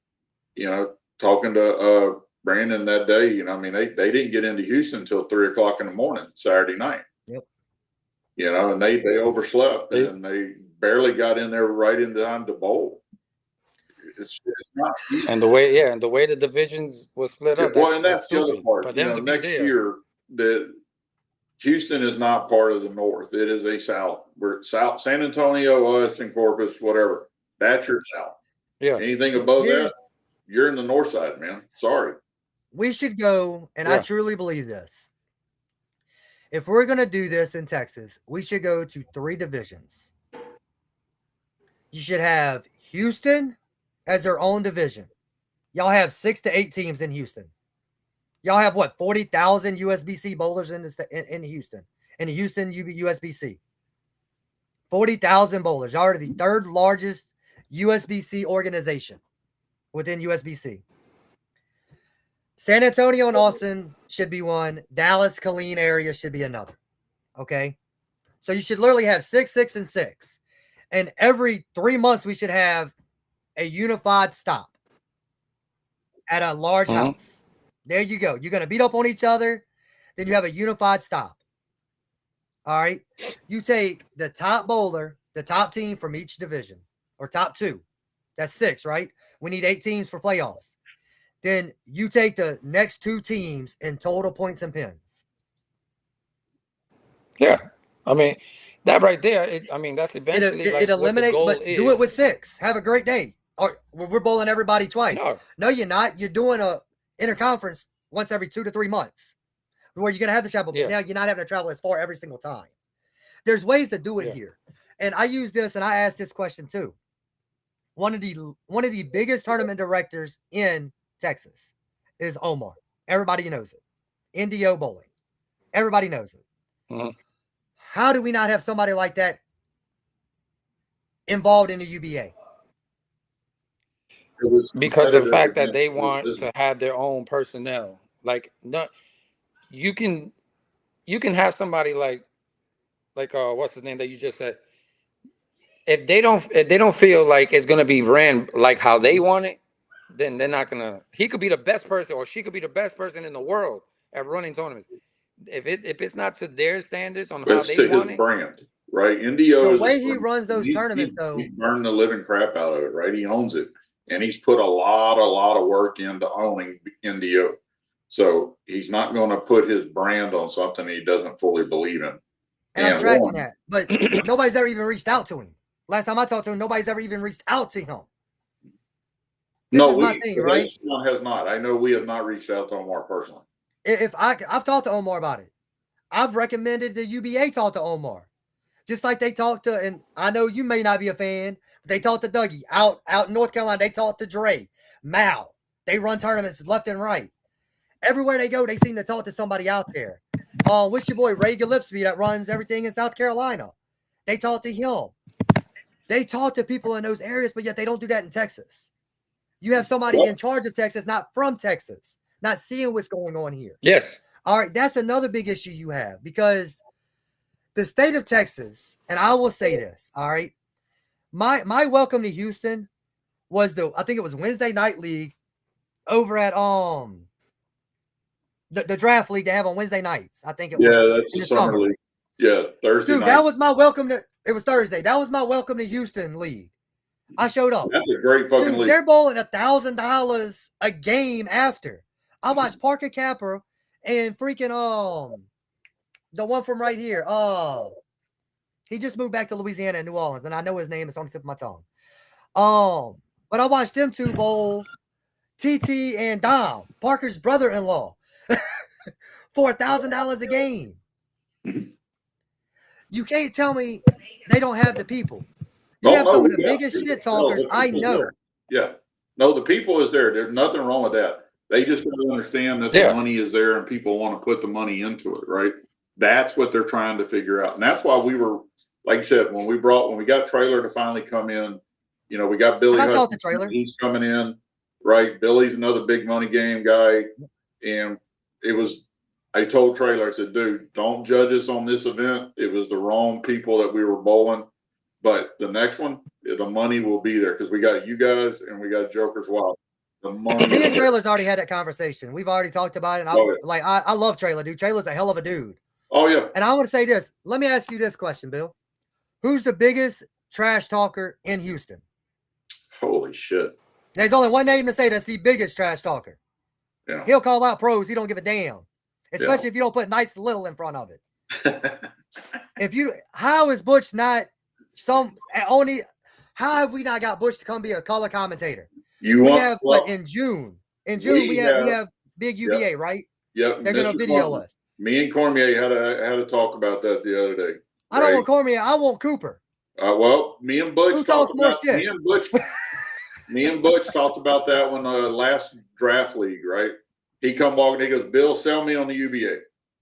You know, talking to Brandon that day, you know, I mean, they didn't get into Houston until 3 o'clock in the morning, Saturday night. Yep. You know, and they overslept and they barely got in there right in time to bowl. It's not easy. And the way the divisions was split up. Well, and that's the other part. For you them know, to be next there. year that Houston is not part of the North. It is a South. We're South, San Antonio, Austin, Corpus, whatever. That's your South. Yeah. Anything above that, Here's, you're in the North side, man. Sorry. we should go, and I Yeah. truly believe this. If we're going to do this in Texas, we should go to 3 divisions. You should have Houston as their own division. Y'all have 6 to 8 teams in Houston. Y'all have what, 40,000 USBC bowlers in Houston, in the Houston USBC. 40,000 bowlers. Y'all are the 3rd largest USBC organization within USBC. San Antonio and Austin should be one. Dallas, Killeen area should be another. Okay? So you should literally have 6, 6, and 6. And every 3 months, we should have a unified stop at a large house. There you go. You're going to beat up on each other. Then you have a unified stop. All right. You take the top bowler, the top team from each division, or top 2. That's 6, right? We need 8 teams for playoffs. Then you take the next 2 teams in total points and pins. Yeah. I mean, that right there, that's eventually It like what the eliminates, goal but is. do it with 6. Have a great day. Or we're bowling everybody twice. No, you're not. You're doing a interconference once every 2 to 3 months, where you're gonna have to travel. Yeah. But now you're not having to travel as far every single time. There's ways to do it here, and I use this, and I asked this question too. One of the biggest tournament directors in Texas is Omar. Everybody knows it. NDO bowling. Everybody knows it. Mhm. How do we not have somebody like that involved in the U.B.A? Because of the fact that they want to have their own personnel. Like, no, you can have somebody like what's his name that you just said. If they don't feel like it's gonna be ran like how they want it, then they're not gonna. He could be the best person, or she could be the best person in the world at running tournaments. If it's not to their standards on how It's they to want his it, brand, right? NDO The is way he runs those tournaments, though, he burned the living crap out of it, right? He owns it, and he's put a lot of work into owning NDO. So he's not going to put his brand on something he doesn't fully believe in. and I'm tracking that, but nobody's ever even reached out to him. Last time I talked to him, nobody's ever even reached out to him. This is my thing, right? One has not. I know we have not reached out to Omar personally. I've talked to Omar about it. I've recommended the U.B.A talk to Omar, just like they talked to. And I know you may not be a fan, but they talked to Dougie out in North Carolina. They talked to Dre, Mal. They run tournaments left and right. Everywhere they go, they seem to talk to somebody out there. What's your boy Ray Gillespie that runs everything in South Carolina? They talk to him. They talk to people in those areas, but yet they don't do that in Texas. You have somebody in charge of Texas, not from Texas, not seeing what's going on here. yes. All right, that's another big issue you have, because the state of Texas, and I will say this, all right, my welcome to Houston was I think it was Wednesday night league over at the draft league they have on Wednesday nights. I think it was. Yeah, that's the summer league. Yeah, Thursday night. That was my welcome to. It was Thursday. That was my welcome to Houston league. I showed up. That's a great fucking league. They're bowling $1,000 a game after. I watched Parker Capper and freaking the one from right here. He just moved back to Louisiana and New Orleans, and I know his name is on the tip of my tongue. But I watched them 2 bowl, TT and Dom, Parker's brother-in-law, for $1,000 a game. You can't tell me they don't have the people. You have some of the biggest shit talkers I know. Yeah. No, the people is there. There's nothing wrong with that. They just got to understand that the money is there and people want to put the money into it, right? That's what they're trying to figure out. And that's why we were, like I said, when we got Trailer to finally come in, we got Billy. I thought the Trailer. He's coming in, right? Billy's another big money game guy. And I told Trailer, I said, dude, don't judge us on this event. It was the wrong people that we were bowling. But the next one, the money will be there because we got you guys and we got Joker's Wild. The money. Me and Trailer's already had that conversation. We've already talked about it. And I love Trailer, dude. Trailer's a hell of a dude. Oh, yeah. And I want to say this. Let me ask you this question, Bill. Who's the biggest trash talker in Houston? Holy shit. There's only one name to say that's the biggest trash talker. Yeah. He'll call out pros. He don't give a damn. Especially if you don't put nice little in front of it. How is Butch not how have we not got Butch to come be a color commentator? In June? In June, we have big U.B.A, right? Yep. They're going to video us. Me and Cormier had a talk about that the other day. I don't want Cormier. I want Cooper. Well, me and Butch Who talks more shit? Me and Butch talked about that when last draft league, right? He come walking. He goes, Bill, sell me on the U.B.A.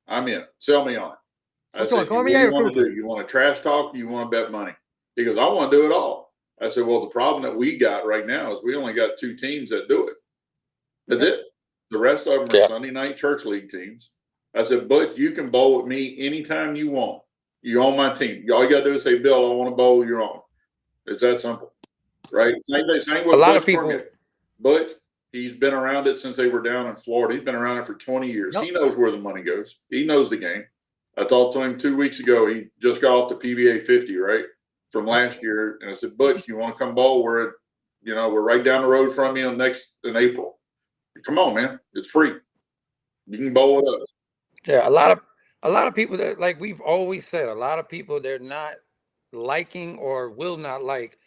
I'm in. Sell me on it. Which one, Cormier or Cooper? You want to trash talk? Or you want to bet money? He goes, I want to do it all. I said, well, the problem that we got right now is we only got 2 teams that do it. That's it. The rest of them are Sunday night church league teams. I said, Butch, you can bowl with me anytime you want. You're on my team. All you got to do is say, Bill, I want to bowl. You're on. It's that simple. Right? Same with a lot Butch of people. Cormier. Butch, he's been around it since they were down in Florida. He's been around it for 20 years. Yep. He knows where the money goes. He knows the game. I talked to him 2 weeks ago. He just got off the PBA 50, right, from last year. And I said, Butch, you want to come bowl? We're right down the road from you in April. Come on, man. It's free. You can bowl with us. Yeah, a lot of people that, like we've always said, a lot of people, they're not liking or will not like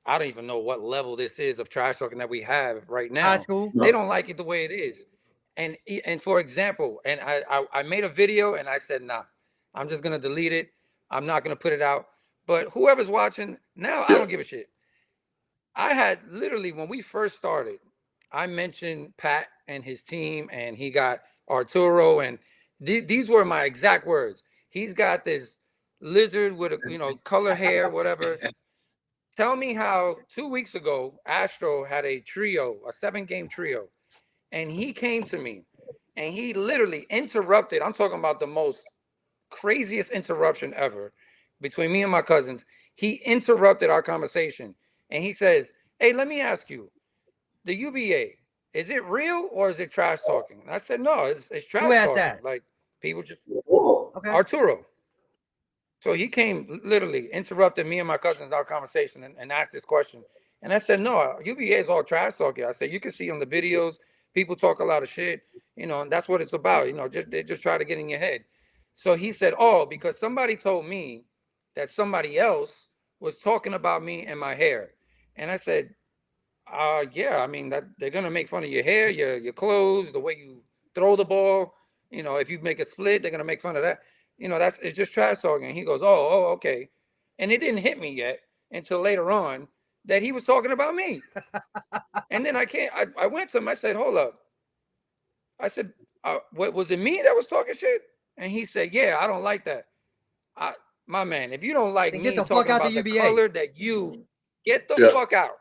I don't even know what level this is of trash talking that we have right now. High school. They don't like it the way it is. And for example, and I made a video and I said, nah, I'm just gonna delete it. I'm not gonna put it out. But whoever's watching now, I don't give a shit. I had literally, when we first started, I mentioned Pat and his team, and he got Arturo, and these were my exact words. He's got this lizard with color hair, whatever. Tell me how 2 weeks ago Astro had a 7-game trio, and he came to me and he literally interrupted. I'm talking about the most craziest interruption ever between me and my cousins. He interrupted our conversation and he says, hey, let me ask you, the U.B.A, is it real or is it trash talking? And I said, no, it's trash talking. Who asked that? Like, people just Arturo. So he came, literally interrupted me and my cousins, our conversation, and asked this question. And I said, no, U.B.A is all trash talking. I said, you can see on the videos, people talk a lot of shit, and that's what it's about. They just try to get in your head. So he said, oh, because somebody told me that somebody else was talking about me and my hair. And I said, yeah, I mean, that they're going to make fun of your hair, your clothes, the way you throw the ball. If you make a split, they're going to make fun of that. It's just trash talking. And he goes, oh, okay. And it didn't hit me yet until later on that he was talking about me. And then I went to him. I said, hold up. I said, what was it me that was talking shit? And he said, yeah, I don't like that. My man, if you don't like me talking about the color that you get the fuck out.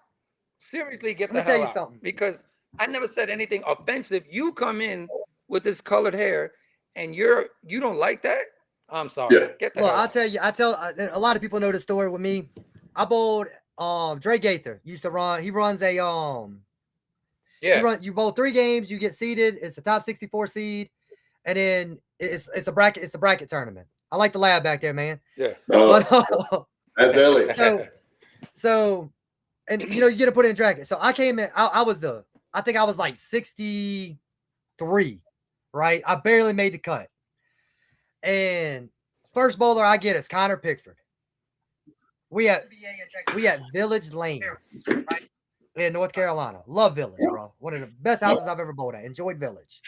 Seriously, get the hell out. Something. Because I never said anything offensive. You come in with this colored hair and you don't like that? I'm sorry. Yeah. Get the hell out. I'll tell you, a lot of people know the story with me. I bowled Dre Gaither used to run. He runs a you bowl 3 games, you get seeded. It's a top 64 seed, and then it's a bracket. It's the bracket tournament. I like the lab back there, man. Yeah. That's Ellie. So, and you get to put in bracket. So I came in. I think I was like 63, right? I barely made the cut. And first bowler I get is Connor Pickford. We at Village Lanes, right, in North Carolina. Love Village, bro. One of the best houses I've ever bowled at. Enjoyed Village.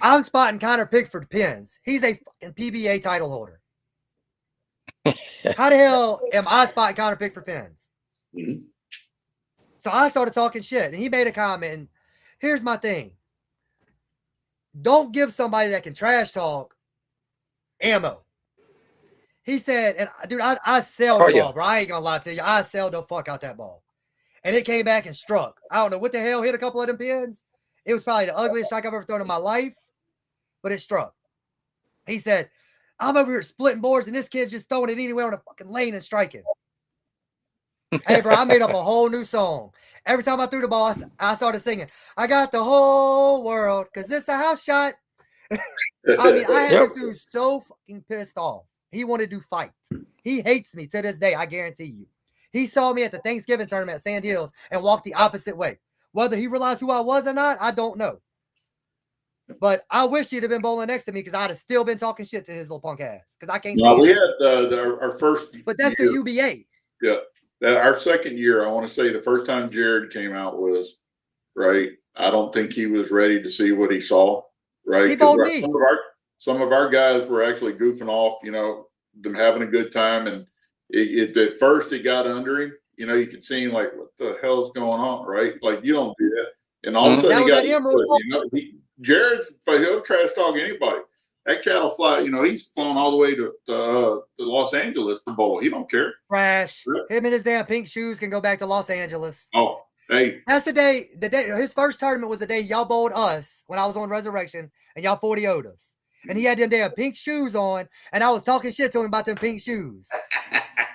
I'm spotting Connor Pickford pins. He's a fucking PBA title holder. How the hell am I spotting Connor Pickford pins? Mm-hmm. So I started talking shit, and he made a comment. And here's my thing. Don't give somebody that can trash talk ammo. He said, and dude, I sell the ball, bro. I ain't gonna lie to you. I sell the fuck out that ball. And it came back and struck. I don't know what the hell hit a couple of them pins. It was probably the ugliest strike I've ever thrown in my life, but it struck. He said, I'm over here splitting boards, and this kid's just throwing it anywhere on the fucking lane and striking. Hey, bro, I made up a whole new song. Every time I threw the ball, I started singing, I got the whole world, because this a house shot. I mean, I had this dude so fucking pissed off. He wanted to fight. He hates me to this day, I guarantee you. He saw me at the Thanksgiving tournament at Sand Hills and walked the opposite way. Whether he realized who I was or not, I don't know. But I wish he'd have been bowling next to me because I'd have still been talking shit to his little punk ass because I can't No, stand we it. had our first. But that's year, the U.B.A. Yeah, our second year. I want to say the first time Jared came out with us, right? I don't think he was ready to see what he saw, right? He bowled me. Some of our guys were actually goofing off, them having a good time, and at first it got under him. You could see him like, what the hell's going on, right? Like you don't do that, and all of a sudden he got Jared's he'll trash talk anybody. That cat'll fly. He's flown all the way to Los Angeles to bowl. He don't care. Trash. Him and his damn pink shoes can go back to Los Angeles. Oh, hey. That's the day. His first tournament was the day y'all bowled us when I was on Resurrection and y'all 40-0'd us. And he had them damn pink shoes on, and I was talking shit to him about them pink shoes.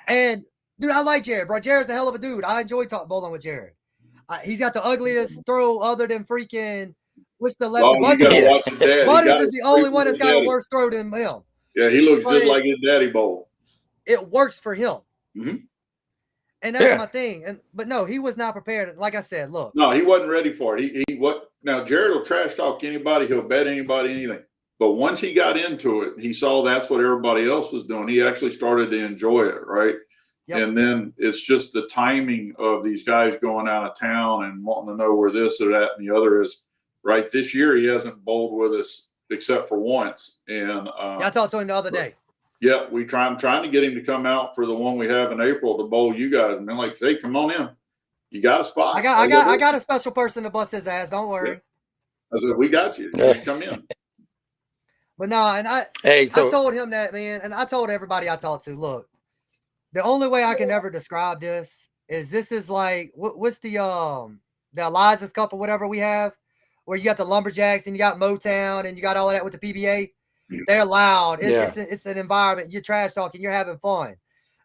And dude, I like Jared, bro. Jared's a hell of a dude. I enjoy bowling with Jared. He's got the ugliest throw other than freaking. What's the left? Oh, you gotta watch his dad. Butters is the only one that's got a worse throw than him. Yeah, he looks just like his daddy bowl. It works for him. Mm-hmm. And that's my thing. But no, he was not prepared. Like I said, look. No, he wasn't ready for it. Now Jared will trash talk anybody, he'll bet anybody anything. But once he got into it, he saw that's what everybody else was doing. He actually started to enjoy it, right? Yep. And then it's just the timing of these guys going out of town and wanting to know where this or that and the other is. Right, this year he hasn't bowled with us except for once, and I talked to him the other day. Yeah, I'm trying to get him to come out for the one we have in April to bowl you guys. And they're like, "Hey, come on in. You got a spot." I got a special person to bust his ass. Don't worry. Yeah. I said, "We got you. You come in." But no, and I told him that, man, and I told everybody I talked to, look, the only way I can ever describe this is like what's the Eliza's Cup or whatever we have. Where you got the Lumberjacks and you got Motown and you got all of that with the PBA. They're loud. It's an environment. You're trash talking. You're having fun.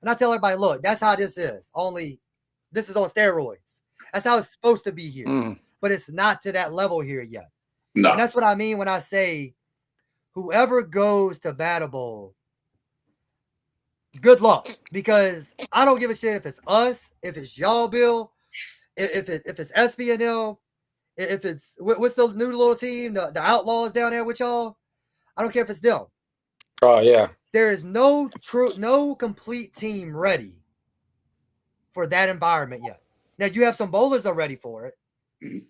And I tell everybody, look, that's how this is. Only this is on steroids. That's how it's supposed to be here. But it's not to that level here yet. No. And that's what I mean when I say whoever goes to Battle Bowl, good luck. Because I don't give a shit if it's us, if it's y'all, Bill, if it's SB&L, if it's what's the new little team, the Outlaws down there with y'all. I don't care if it's them. Oh yeah. There is no complete team ready for that environment yet. Now you have some bowlers are ready for it.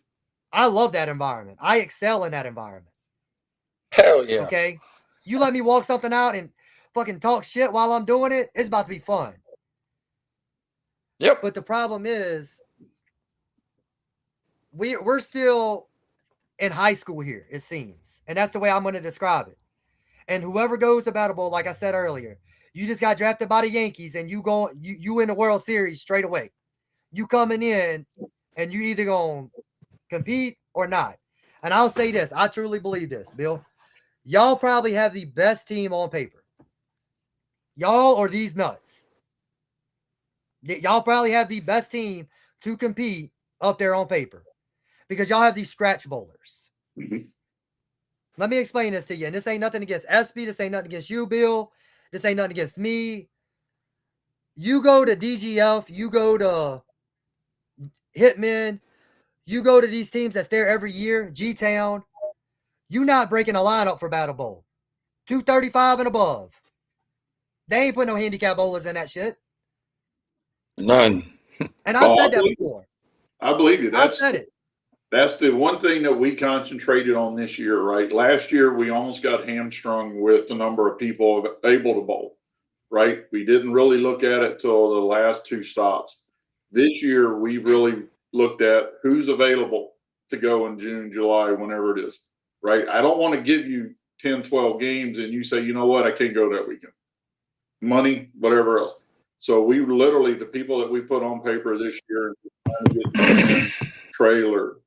I love that environment. I excel in that environment. Hell yeah. Okay. You let me walk something out and fucking talk shit while I'm doing it, it's about to be fun. Yep. But the problem is we're still in high school here, it seems. And that's the way I'm going to describe it. And whoever goes to Battle Bowl, like I said earlier, you just got drafted by the Yankees and you in the World Series straight away. You coming in and you either going to compete or not. And I'll say this, I truly believe this, Bill. Y'all probably have the best team on paper. Y'all or these nuts. Y'all probably have the best team to compete up there on paper. Because y'all have these scratch bowlers. Mm-hmm. Let me explain this to you. And this ain't nothing against SB. This ain't nothing against you, Bill. This ain't nothing against me. You go to DGF. You go to Hitman. You go to these teams that's there every year. G-Town. You not breaking a lineup for Battle Bowl. 235 and above. They ain't putting no handicap bowlers in that shit. None. And I said that before. I believe you. I said it. That's the one thing that we concentrated on this year, right? Last year, we almost got hamstrung with the number of people able to bowl, right? We didn't really look at it till the last two stops. This year, we really looked at who's available to go in June, July, whenever it is, right? I don't want to give you 10, 12 games and you say, you know what, I can't go that weekend. Money, whatever else. So we literally, the people that we put on paper this year, Trailer,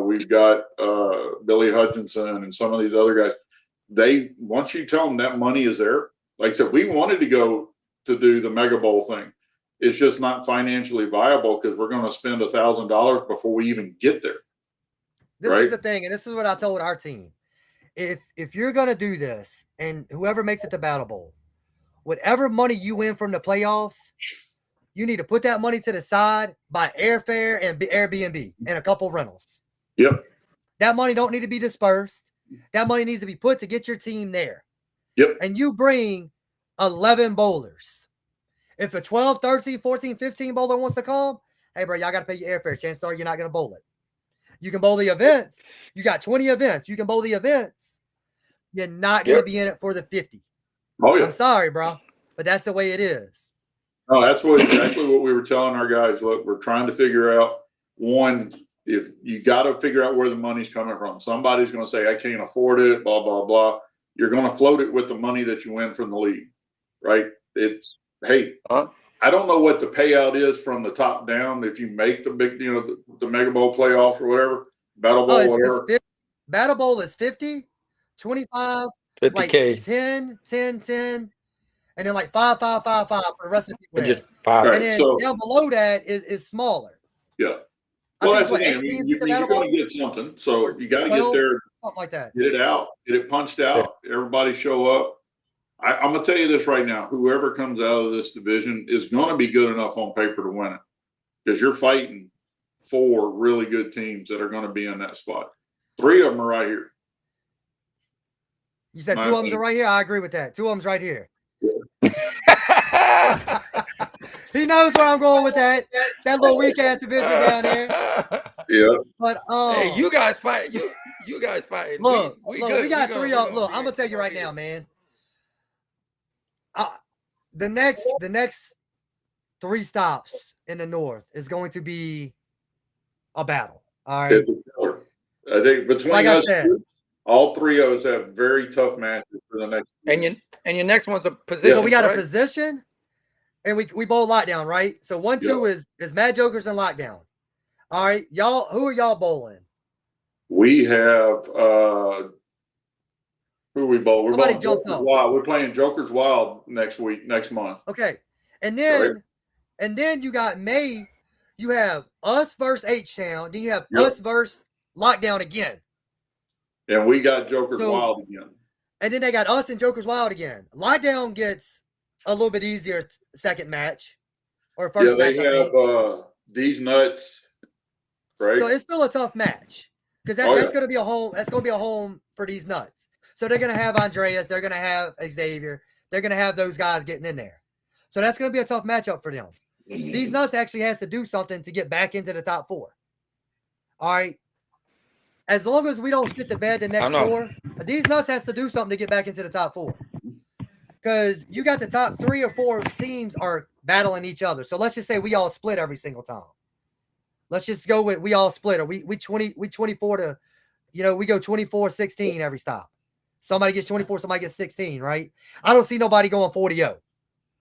we've got Billy Hutchinson and some of these other guys. Once you tell them that money is there, like I said, we wanted to go to do the Mega Bowl thing. It's just not financially viable because we're going to spend $1,000 before we even get there. This is the thing, and this is what I told our team. If you're going to do this, and whoever makes it to Battle Bowl, whatever money you win from the playoffs, you need to put that money to the side, buy airfare and Airbnb and a couple rentals. Yep. That money don't need to be dispersed. That money needs to be put to get your team there. Yep. And you bring 11 bowlers. If a 12, 13, 14, 15 bowler wants to come, hey, bro, y'all got to pay your airfare. Chances are you're not going to bowl it. You can bowl the events. You got 20 events. You can bowl the events. You're not going to be in it for the 50. Oh, yeah. I'm sorry, bro, but that's the way it is. No, that's exactly what we were telling our guys. Look, we're trying to figure out, one, if you got to figure out where the money's coming from. Somebody's going to say, I can't afford it, blah, blah, blah. You're going to float it with the money that you win from the league, right? It's, hey, I don't know what the payout is from the top down. If you make the big, the Mega Bowl playoffs or whatever, Battle Bowl, whatever. Battle Bowl is 50, 25, 50K. Like 10, 10, 10, and then like 5, 5, 5, 5 for the rest of the people. Just 5. And then down below that is smaller. Yeah. Well, that's the thing. I mean, you're going to get something. So you got to get there. Something like that. Get it out. Get it punched out. Yeah. Everybody show up. I'm going to tell you this right now. Whoever comes out of this division is going to be good enough on paper to win it, because you're fighting 4 really good teams that are going to be in that spot. 3 of them are right here. You said 2 of them are right here? I agree with that. 2 of them's right here. He knows where I'm going with that. That little weak ass division down there. Yeah. But hey, you guys fight. You guys fight. Look, we got 3 of them. Look, I'm gonna tell you right now, man. The next 3 stops in the North is going to be a battle. All right. I think between us, all 3 of us have very tough matches for the next. And your next one's a position. So we got a position, and we bowl lockdown, right? So 1, 2 is Mad Jokers and lockdown. All right, y'all. Who are y'all bowling? We have who we bowl? Somebody jumped up. Wild. We're playing Jokers Wild next month. Okay, and then you got May. You have us versus H-Town. Then you have us versus lockdown again. And we got Jokers Wild again. And then they got us and Jokers Wild again. Lockdown gets a little bit easier second match or first match. They have these nuts, right? So it's still a tough match because that's going to be a home. That's going to be a home for these nuts. So they're going to have Andreas. They're going to have Xavier. They're going to have those guys getting in there. So that's going to be a tough matchup for them. These nuts actually has to do something to get back into the top 4. All right. As long as we don't shit the bed the next 4, these nuts has to do something to get back into the top 4. Because you got the top 3 or 4 teams are battling each other. So let's just say we all split every single time. Let's just go with we all split, or we 24 to, we go 24-16 every stop. Somebody gets 24, somebody gets 16, right? I don't see nobody going 40-0.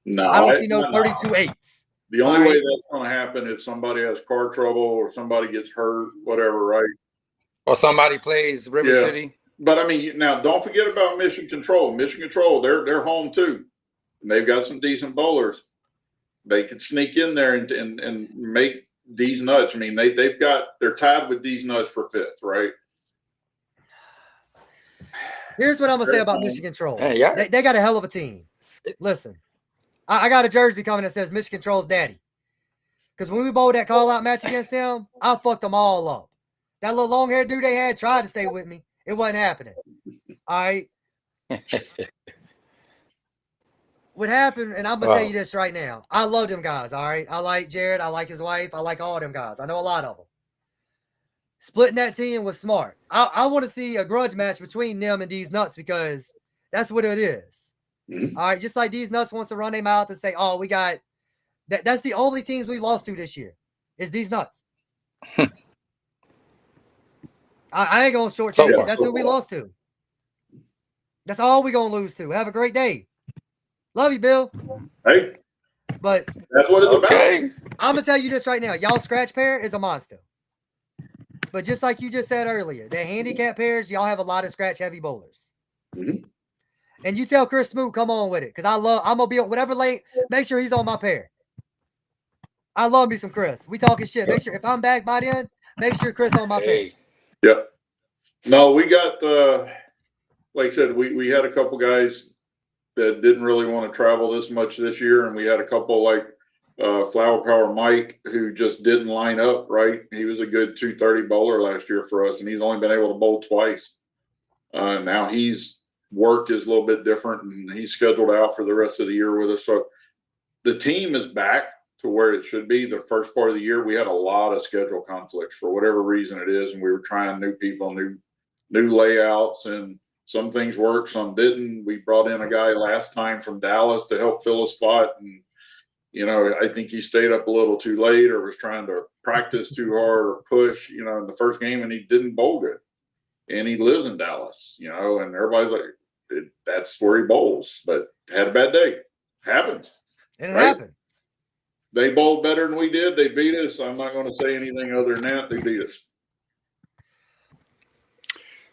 No, I don't see no 32-8s. The only way that's going to happen is somebody has car trouble or somebody gets hurt, whatever, right? Or somebody plays River City. But I mean, now don't forget about Mission Control. Mission Control, they're home too, and they've got some decent bowlers. They could sneak in there and make these nuts. I mean, they're tied with these nuts for 5th, right? Here's what I'm gonna say about Mission Control. Hey, they got a hell of a team. Listen, I got a jersey coming that says Mission Control's daddy. Because when we bowled that call-out match against them, I fucked them all up. That little long-haired dude they had tried to stay with me. It wasn't happening. All right. What happened, and I'm going to tell you this right now. I love them guys, all right? I like Jared. I like his wife. I like all them guys. I know a lot of them. Splitting that team was smart. I want to see a grudge match between them and these nuts because that's what it is. Mm-hmm. All right, just like these nuts wants to run their mouth and say, oh, we got – that's the only teams we lost to this year is these nuts. I ain't going to shortchange it. That's who we lost to. That's all we going to lose to. Have a great day. Love you, Bill. Hey. But that's what it's about. I'm going to tell you this right now. Y'all scratch pair is a monster. But just like you just said earlier, the handicap pairs, y'all have a lot of scratch heavy bowlers. Mm-hmm. And you tell Chris Smoot, come on with it. Because I'm going to be on whatever lane. Make sure he's on my pair. I love me some Chris. We talking shit. Make sure if I'm back by then, make sure Chris on my pair. Yep. No, we got, like I said, we had a couple guys that didn't really want to travel this much this year. And we had a couple like Flower Power Mike who just didn't line up, right? He was a good 230 bowler last year for us. And he's only been able to bowl twice. Now he's work is a little bit different, and he's scheduled out for the rest of the year with us. So the team is back to where it should be. The first part of the year, we had a lot of schedule conflicts for whatever reason it is, and we were trying new people, new layouts, and some things worked, some didn't. We brought in a guy last time from Dallas to help fill a spot, and I think he stayed up a little too late or was trying to practice too hard or push, in the first game, and he didn't bowl good. And he lives in Dallas, and everybody's like, that's where he bowls, but had a bad day. Happens. And it happened. They bowled better than we did. They beat us. I'm not going to say anything other than that. They beat us.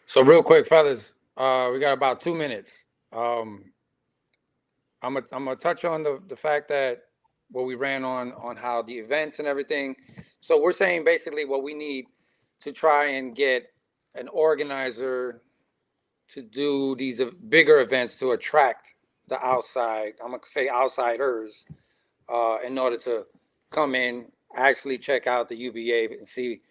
So real quick, fellas, we got about 2 minutes. I'm gonna touch on the fact that what we ran on how the events and everything. So we're saying basically what we need to try and get an organizer to do these bigger events to attract the outside. I'm gonna say outsiders, in order to come in, actually check out the U.B.A. and see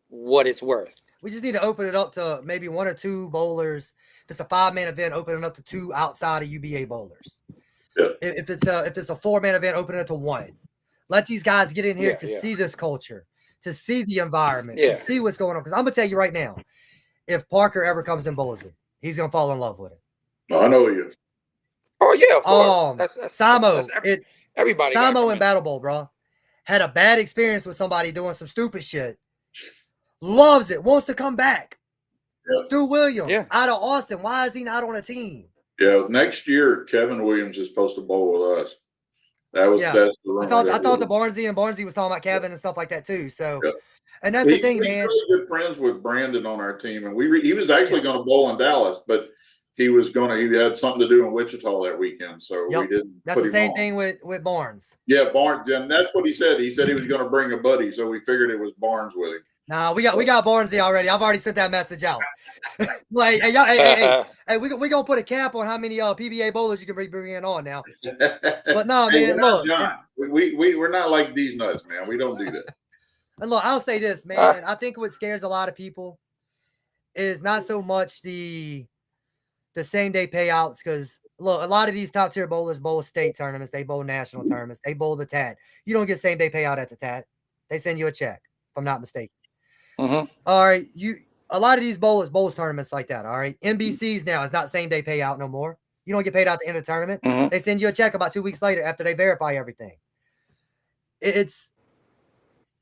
what it's worth. We just need to open it up to maybe 1 or 2 bowlers. If it's a 5-man event, open it up to 2 outside of U.B.A. bowlers. Yeah. If it's a 4-man event, open it to 1. Let these guys get in here to see this culture, to see the environment, to see what's going on. Because I'm gonna tell you right now, if Parker ever comes in bowls it, he's gonna fall in love with it. I know he is. Oh yeah, of course. Samo, everybody. Samo in Battle Bowl, bro, had a bad experience with somebody doing some stupid shit. Loves it, wants to come back. Yeah. Stu Williams out of Austin. Why is he not on a team? Yeah, next year Kevin Williams is supposed to bowl with us. That's the rumor. I thought the Barnesy was talking about Kevin and stuff like that too. So, and that's the thing, man. Man. Really good friends with Brandon on our team, and he was actually going to bowl in Dallas, but he had something to do in Wichita that weekend, so we didn't. That's the same thing with Barnes. Yeah, Barnes, and that's what he said. He said he was going to bring a buddy, so we figured it was Barnes with him. Nah, we got Barnesy already. I've already sent that message out. Like, hey, y'all, hey, we gonna put a cap on how many PBA bowlers you can bring in on now. But no, man, look, John, we're not like these nuts, man. We don't do that. And look, I'll say this, man. I think what scares a lot of people is not so much the same day payouts, because look, a lot of these top tier bowlers bowl state tournaments, they bowl national tournaments, they bowl the TAT. You don't get same day payout at the TAT. They send you a check, if I'm not mistaken. Mm-hmm. All right, a lot of these bowls tournaments like that. All right, NBCs now is not same day payout no more. You don't get paid out at the end of the tournament. Mm-hmm. They send you a check about 2 weeks later after they verify everything.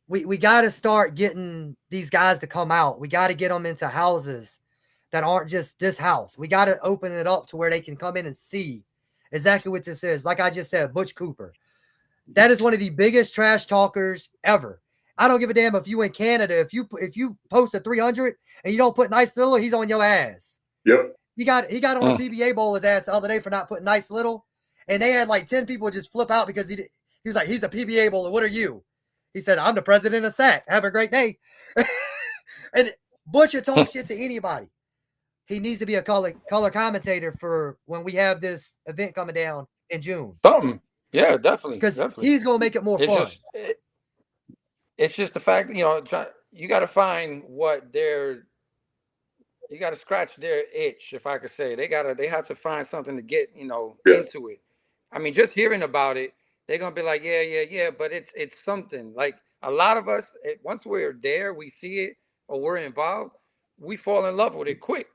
We got to start getting these guys to come out. We got to get them into houses that aren't just this house. We got to open it up to where they can come in and see exactly what this is. Like I just said, Butch Cooper. That is one of the biggest trash talkers ever. I don't give a damn if you in Canada. If you post a 300 and you don't put Nice Little, he's on your ass. Yep. He got on a PBA bowler's ass the other day for not putting Nice Little, and they had like 10 people just flip out because he was like, he's a PBA bowler. What are you? He said, I'm the president of SAC. Have a great day. And Butcher talk shit to anybody. He needs to be a color commentator for when we have this event coming down in June. Something. Yeah, definitely. Because he's going to make it more fun. It's just the fact that, you got to find you got to scratch their itch, if I could say. They have to find something to get, into it. I mean, just hearing about it, they're going to be like, yeah, but it's something. Like a lot of us, once we're there, we see it or we're involved, we fall in love with it quick.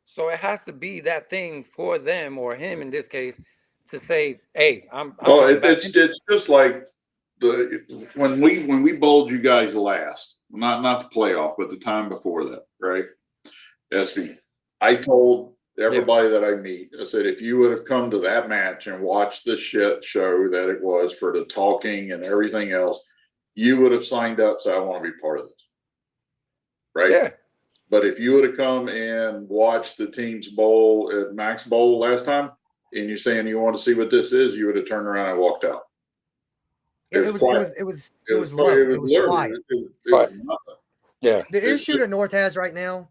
So it has to be that thing for them or him in this case to say, hey, I'm it's just like when we bowled you guys last, not the playoff, but the time before that, right? SB. I told everybody that I meet, I said, if you would have come to that match and watched the shit show that it was for the talking and everything else, you would have signed up. So I want to be part of this. Right. Yeah. But if you would have come and watched the team's bowl at Max Bowl last time, and you're saying you want to see what this is, you would have turned around and walked out. It was quiet. Yeah. The issue that North has right now,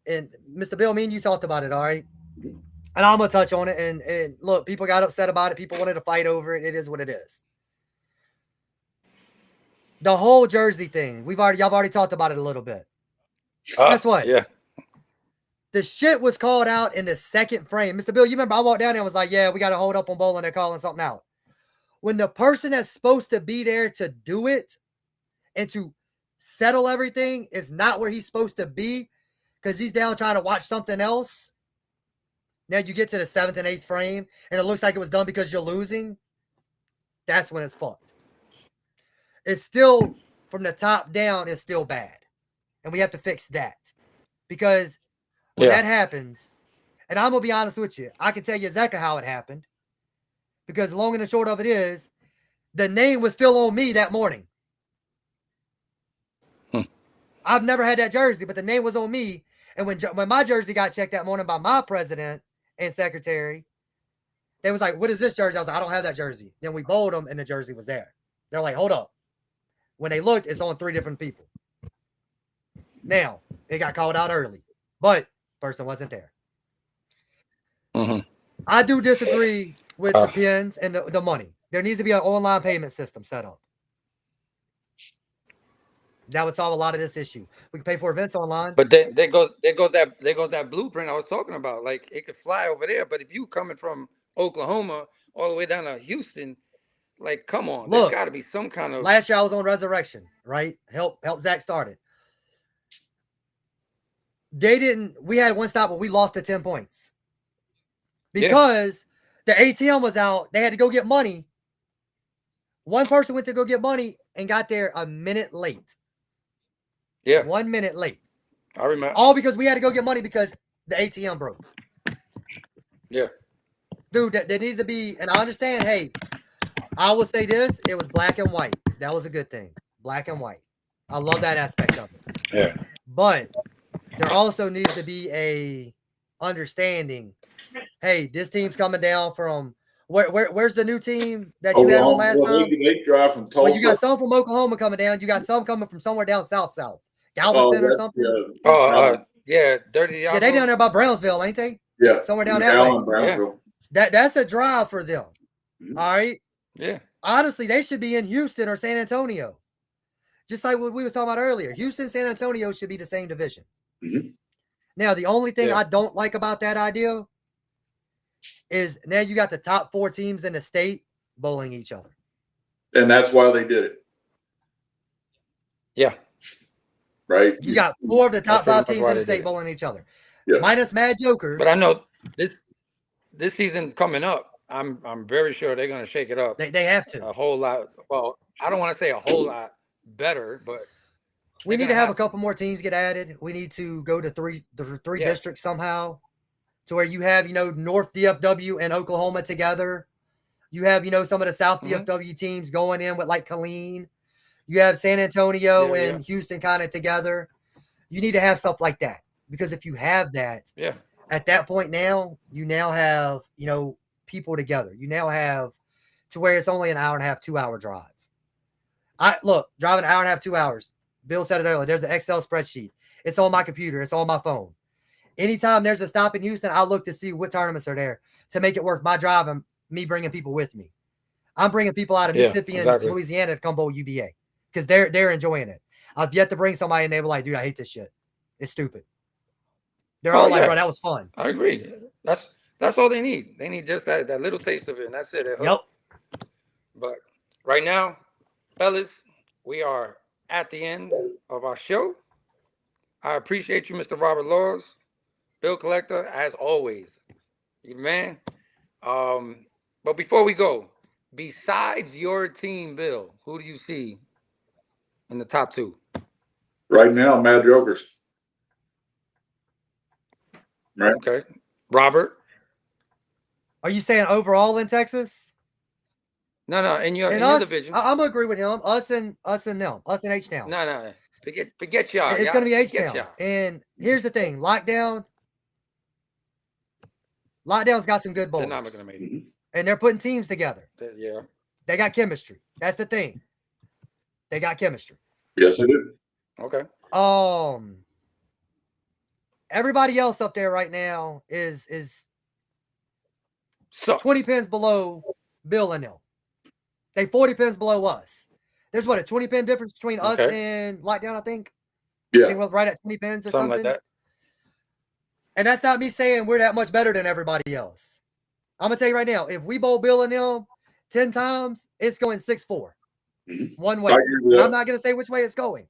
and Mr. Bill, me and you talked about it, all right? And I'm going to touch on it. And look, people got upset about it. People wanted to fight over it. It is what it is. The whole Jersey thing, y'all already talked about it a little bit. Guess what? Yeah. The shit was called out in the second frame. Mr. Bill, you remember I walked down there and was like, yeah, we got to hold up on bowling. They're calling something out. When the person that's supposed to be there to do it and to settle everything is not where he's supposed to be because he's down trying to watch something else. Now you get to the 7th and 8th frame and it looks like it was done because you're losing. That's when it's fucked. It's still, from the top down, it's still bad. And we have to fix that. Because when that happens, and I'm going to be honest with you, I can tell you exactly how it happened. Because long and the short of it is, the name was still on me that morning. I've never had that jersey, but the name was on me. And when my jersey got checked that morning by my president and secretary, they was like, what is this jersey? I was like, I don't have that jersey. Then we bowled them, and the jersey was there. They're like, hold up. When they looked, it's on 3 different people. Now, it got called out early, but person wasn't there. I do disagree with the pins and the money. There needs to be an online payment system set up. That would solve a lot of this issue. We can pay for events online. But then there goes that blueprint I was talking about. Like, it could fly over there, but if you coming from Oklahoma all the way down to Houston, like, come on, there's got to be some kind of. Last year I was on Resurrection, right? Help Zach start it. We had one stop where we lost to 10 points. Because the ATM was out, they had to go get money. One person went to go get money and got there a minute late. 1 minute late. I remember. All because we had to go get money because the ATM broke. Dude, there needs to be, and I understand, hey, I will say this, it was black and white. That was a good thing. Black and white. I love that aspect of it. But there also needs to be a understanding. Hey, this team's coming down from where's the new team that you had on last time? They drive from Tulsa. Well, you got some from Oklahoma coming down. You got some coming from somewhere down south, Galveston or something. Dirty. Yeah, they down there by Brownsville, ain't they? Yeah, somewhere down that way. That's a drive for them. All right. Yeah. Honestly, they should be in Houston or San Antonio. Just like what we were talking about earlier. Houston, San Antonio should be the same division. Now, the only thing I don't like about that idea is now you got the top 4 teams in the state bowling each other. And that's why they did it. Yeah. Right? You got 4 of the top 5 teams in the state bowling each other. Minus Mad Jokers. But I know this season coming up, I'm very sure they're going to shake it up. They have to. A whole lot. Well, I don't want to say a whole lot better, but we need to have a couple more teams get added. We need to go to three districts somehow, to where you have, North DFW and Oklahoma together. You have, some of the South DFW teams going in with like Killeen. You have San Antonio and Houston kind of together. You need to have stuff like that, because if you have that, at that point now, you now have, people together. You now have to where it's only an hour and a half, 2-hour drive. Driving an hour and a half, 2 hours. Bill said it earlier. There's an Excel spreadsheet. It's on my computer. It's on my phone. Anytime there's a stop in Houston, I'll look to see what tournaments are there to make it worth my drive and me bringing people with me. I'm bringing people out of Mississippi and Louisiana to come bowl U.B.A. because they're enjoying it. I've yet to bring somebody and they were like, dude, I hate this shit. It's stupid. They're all like, bro, that was fun. I agree. That's all they need. They need just that little taste of it, and that's it. Yep. But right now, fellas, we are at the end of our show. I appreciate you, Mr. Robert Laws, Bill Collector, as always. You man. But before we go, besides your team, Bill, who do you see in the top 2? Right now, Mad Jokers. Right. Okay. Robert. Are you saying overall in Texas? No, in your division. I'm gonna agree with him. Us and them. Us and H-Town. No. Forget y'all. It's gonna be H-Town. And here's the thing: Lockdown's got some good bowlers. They're not gonna make it. And they're putting teams together. Yeah. They got chemistry. That's the thing. They got chemistry. Yes, they do. Okay. Everybody else up there right now is so 20 pins below Bill and them. They 40 pins below us. There's a 20 pin difference between us and Lockdown, I think. Yeah. I think we're right at 20 pins or something. Like that. And that's not me saying we're that much better than everybody else. I'm going to tell you right now, if we bowl Bill and them 10 times, it's going 6-4. One way. And I'm not going to say which way it's going.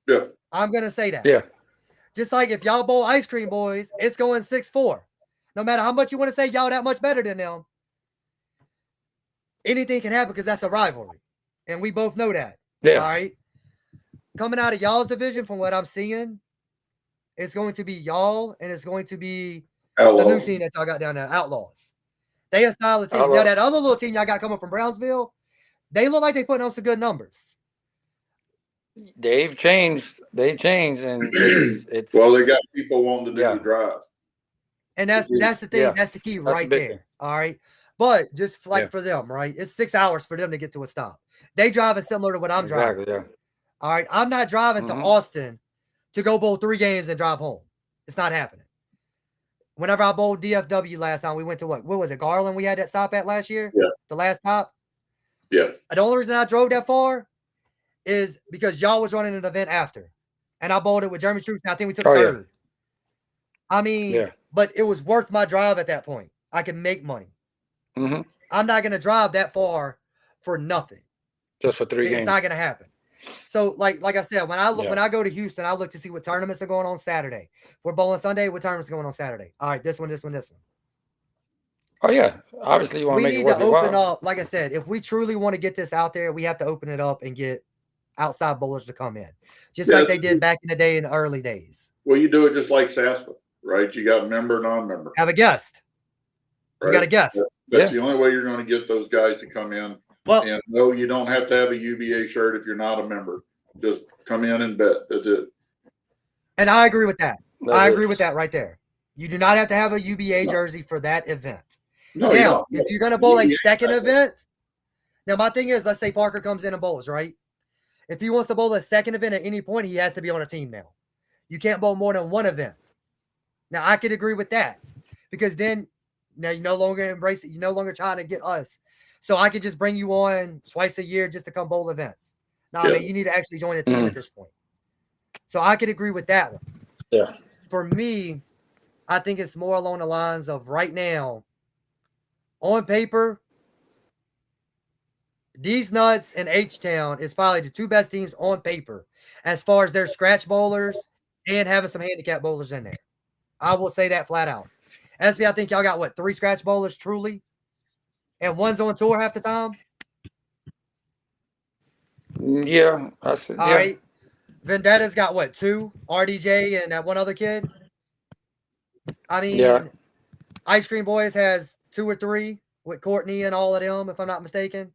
Yeah. I'm going to say that. Yeah. Just like if y'all bowl Ice Cream Boys, it's going 6-4. No matter how much you want to say y'all that much better than them, anything can happen because that's a rivalry. And we both know that. Yeah. All right. Coming out of y'all's division, from what I'm seeing, it's going to be y'all and it's going to be Outlaws. the new team that y'all got down there, Outlaws. They a solid team. Now, that other little team y'all got coming from Brownsville, they look like they putting up some good numbers. They've changed, and it's well, they got people wanting to do the drive. And that's the thing. Yeah. That's the key right there. Thing. All right. But just like for them, right? It's 6 hours for them to get to a stop. They driving similar to what I'm driving. Yeah. All right. I'm not driving to Austin to go bowl 3 games and drive home. It's not happening. Whenever I bowled DFW last time, we went to what was it? Garland we had that stop at last year? Yeah. The last stop? Yeah. The only reason I drove that far is because y'all was running an event after. And I bowled it with Jeremy Troops, and I think we took third. Yeah. I mean, but it was worth my drive at that point. I can make money. Mm-hmm. I'm not going to drive that far for nothing. Just for 3 games. It's not going to happen. So, like I said, when I go to Houston, I look to see what tournaments are going on Saturday. If we're bowling Sunday, what tournaments are going on Saturday? All right, this one. Oh, yeah. Obviously, you want to make it worth your while. We need to open up, like I said, if we truly want to get this out there, we have to open it up and get outside bowlers to come in. Just like they did back in the day in the early days. Well, you do it just like SASPA, right? You got member, non-member. Have a guest. Right? You got a guest. That's the only way you're going to get those guys to come in. Well, and no, you don't have to have a U.B.A. shirt if you're not a member. Just come in and bet. That's it. And I agree with that. I agree with that right there. You do not have to have a U.B.A. jersey for that event. No, now, if you're going to bowl a second event, now my thing is, let's say Parker comes in and bowls, right? If he wants to bowl a second event at any point, he has to be on a team now. You can't bowl more than one event. Now, I could agree with that because then now you no longer embrace it. You're no longer trying to get us. So I could just bring you on twice a year just to come bowl events. No, I mean, you need to actually join a team at this point. So I could agree with that one. Yeah. For me, I think it's more along the lines of right now, on paper, These Nuts and H-Town is probably the 2 best teams on paper as far as their scratch bowlers and having some handicap bowlers in there. I will say that flat out. SB, I think y'all got, 3 scratch bowlers truly? And one's on tour half the time? Yeah. All right. Vendetta's got, 2? RDJ and that one other kid? I mean, Ice Cream Boys has 2 or 3 with Courtney and all of them, if I'm not mistaken.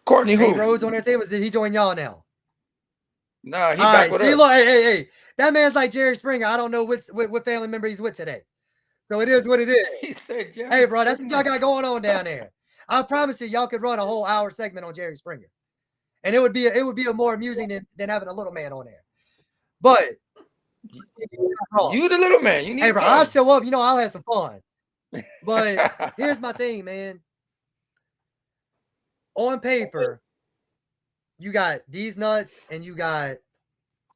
Courtney who? Rhodes on their team. Did he join y'all now? Nah, he back with us. Look, hey. That man's like Jerry Springer. I don't know what family member he's with today. So it is what it is. He said Jerry Hey, bro, that's what y'all got going on down there. I promise you, y'all could run a whole hour segment on Jerry Springer. And it would be a more amusing than having a little man on there. But you the little man. You need hey, bro, I'll show up. I'll have some fun. But here's my thing, man. On paper, you got These Nuts and you got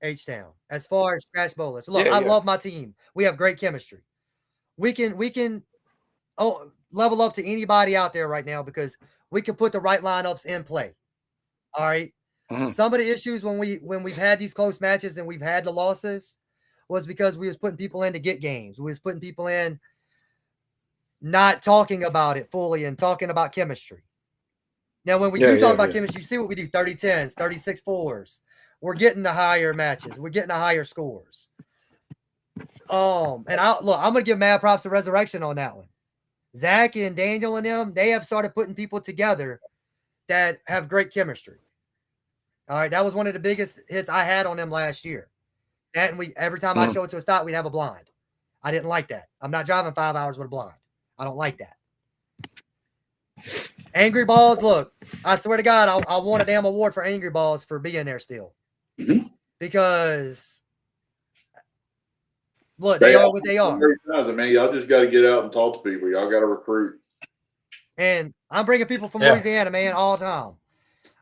H-Town as far as scratch bowlers. Look, I love my team. We have great chemistry. We can level up to anybody out there right now because we can put the right lineups in play. All right. Mm-hmm. Some of the issues when we've had these close matches and we've had the losses was because we was putting people in to get games. We was putting people in not talking about it fully and talking about chemistry. Now, when we do talk about chemistry, you see what we do, 30-10s, 36-4s. We're getting the higher matches. We're getting the higher scores. And I'm going to give mad props to Resurrection on that one. Zach and Daniel and them, they have started putting people together that have great chemistry. All right, that was one of the biggest hits I had on them last year. That and every time I show it to a stop, we'd have a blind. I didn't like that. I'm not driving 5 hours with a blind. I don't like that. Angry Balls, look, I swear to God, I want a damn award for Angry Balls for being there still. Mm-hmm. Because, look, they are what they are. Man, y'all just got to get out and talk to people. Y'all got to recruit. And I'm bringing people from Louisiana, man, all the time.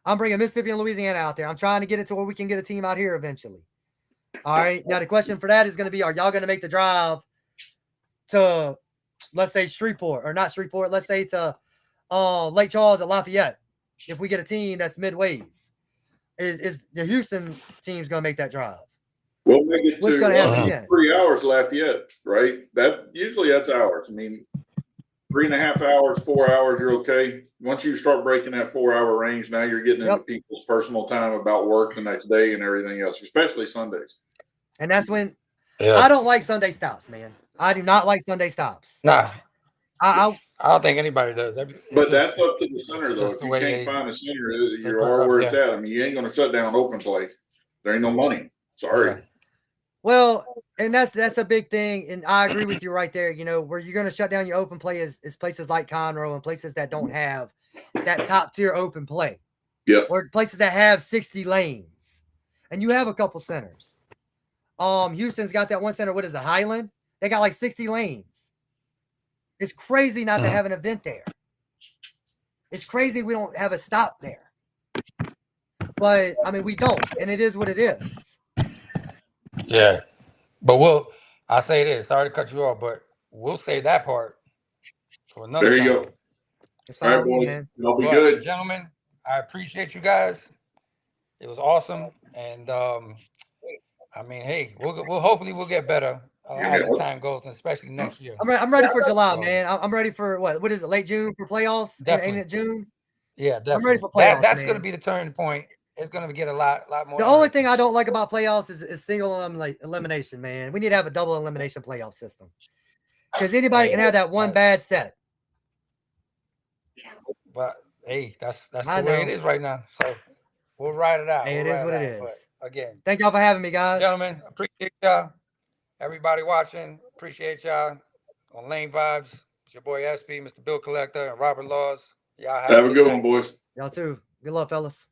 I'm bringing Mississippi and Louisiana out there. I'm trying to get it to where we can get a team out here eventually. All right. Now the question for that is going to be: are y'all going to make the drive to, let's say, Shreveport, or not Shreveport? Let's say to Lake Charles or Lafayette. If we get a team that's midways, is the Houston team's going to make that drive? We'll make it What's to going to happen then? 3 hours Lafayette, right? That's hours. I mean, 3.5 hours, 4 hours, you're okay. Once you start breaking that 4-hour range, now you're getting into people's personal time about work the next day and everything else, especially Sundays. And that's when I don't like Sunday stops, man. I do not like Sunday stops. Nah. I don't think anybody does. But that's up to the center, though. If you can't find a center, you are where it's at. I mean, you ain't going to shut down open play. There ain't no money. Sorry. Yeah. Well, and that's a big thing, and I agree with you right there. You know, where you're going to shut down your open play is places like Conroe and places that don't have that top tier open play. Yeah. Or places that have 60 lanes, and you have a couple centers. Houston's got that one center. What is it, Highland? They got like 60 lanes. It's crazy not to have an event there. It's crazy we don't have a stop there. But I mean, we don't, and it is what it is. Yeah, but I'll say this. Sorry to cut you off, but we'll save that part for another time. There you go. It's All fine right, with me, boys. man. Y'all be good. Gentlemen, I appreciate you guys. It was awesome. And I mean, hey, we'll hopefully we'll get better as the time goes, and especially next year. I'm ready for July, man. I'm ready for what is it? Late June for playoffs? Definitely. Ain't it June? Yeah, definitely. I'm ready for playoffs. That's going to be the turning point. It's going to get a lot more. The only thing I don't like about playoffs is single elimination, man. We need to have a double elimination playoff system, because anybody can have that one bad set. But hey, that's the way it is right now. So we'll ride it out. Hey, it is what it is. But again, thank y'all for having me, guys. Gentlemen, appreciate y'all. Everybody watching, appreciate y'all. On Lane Vibes, it's your boy SP, Mr. Bill Collector, and Robert Laws. Y'all have a good one, boys. Y'all too. Good luck, fellas.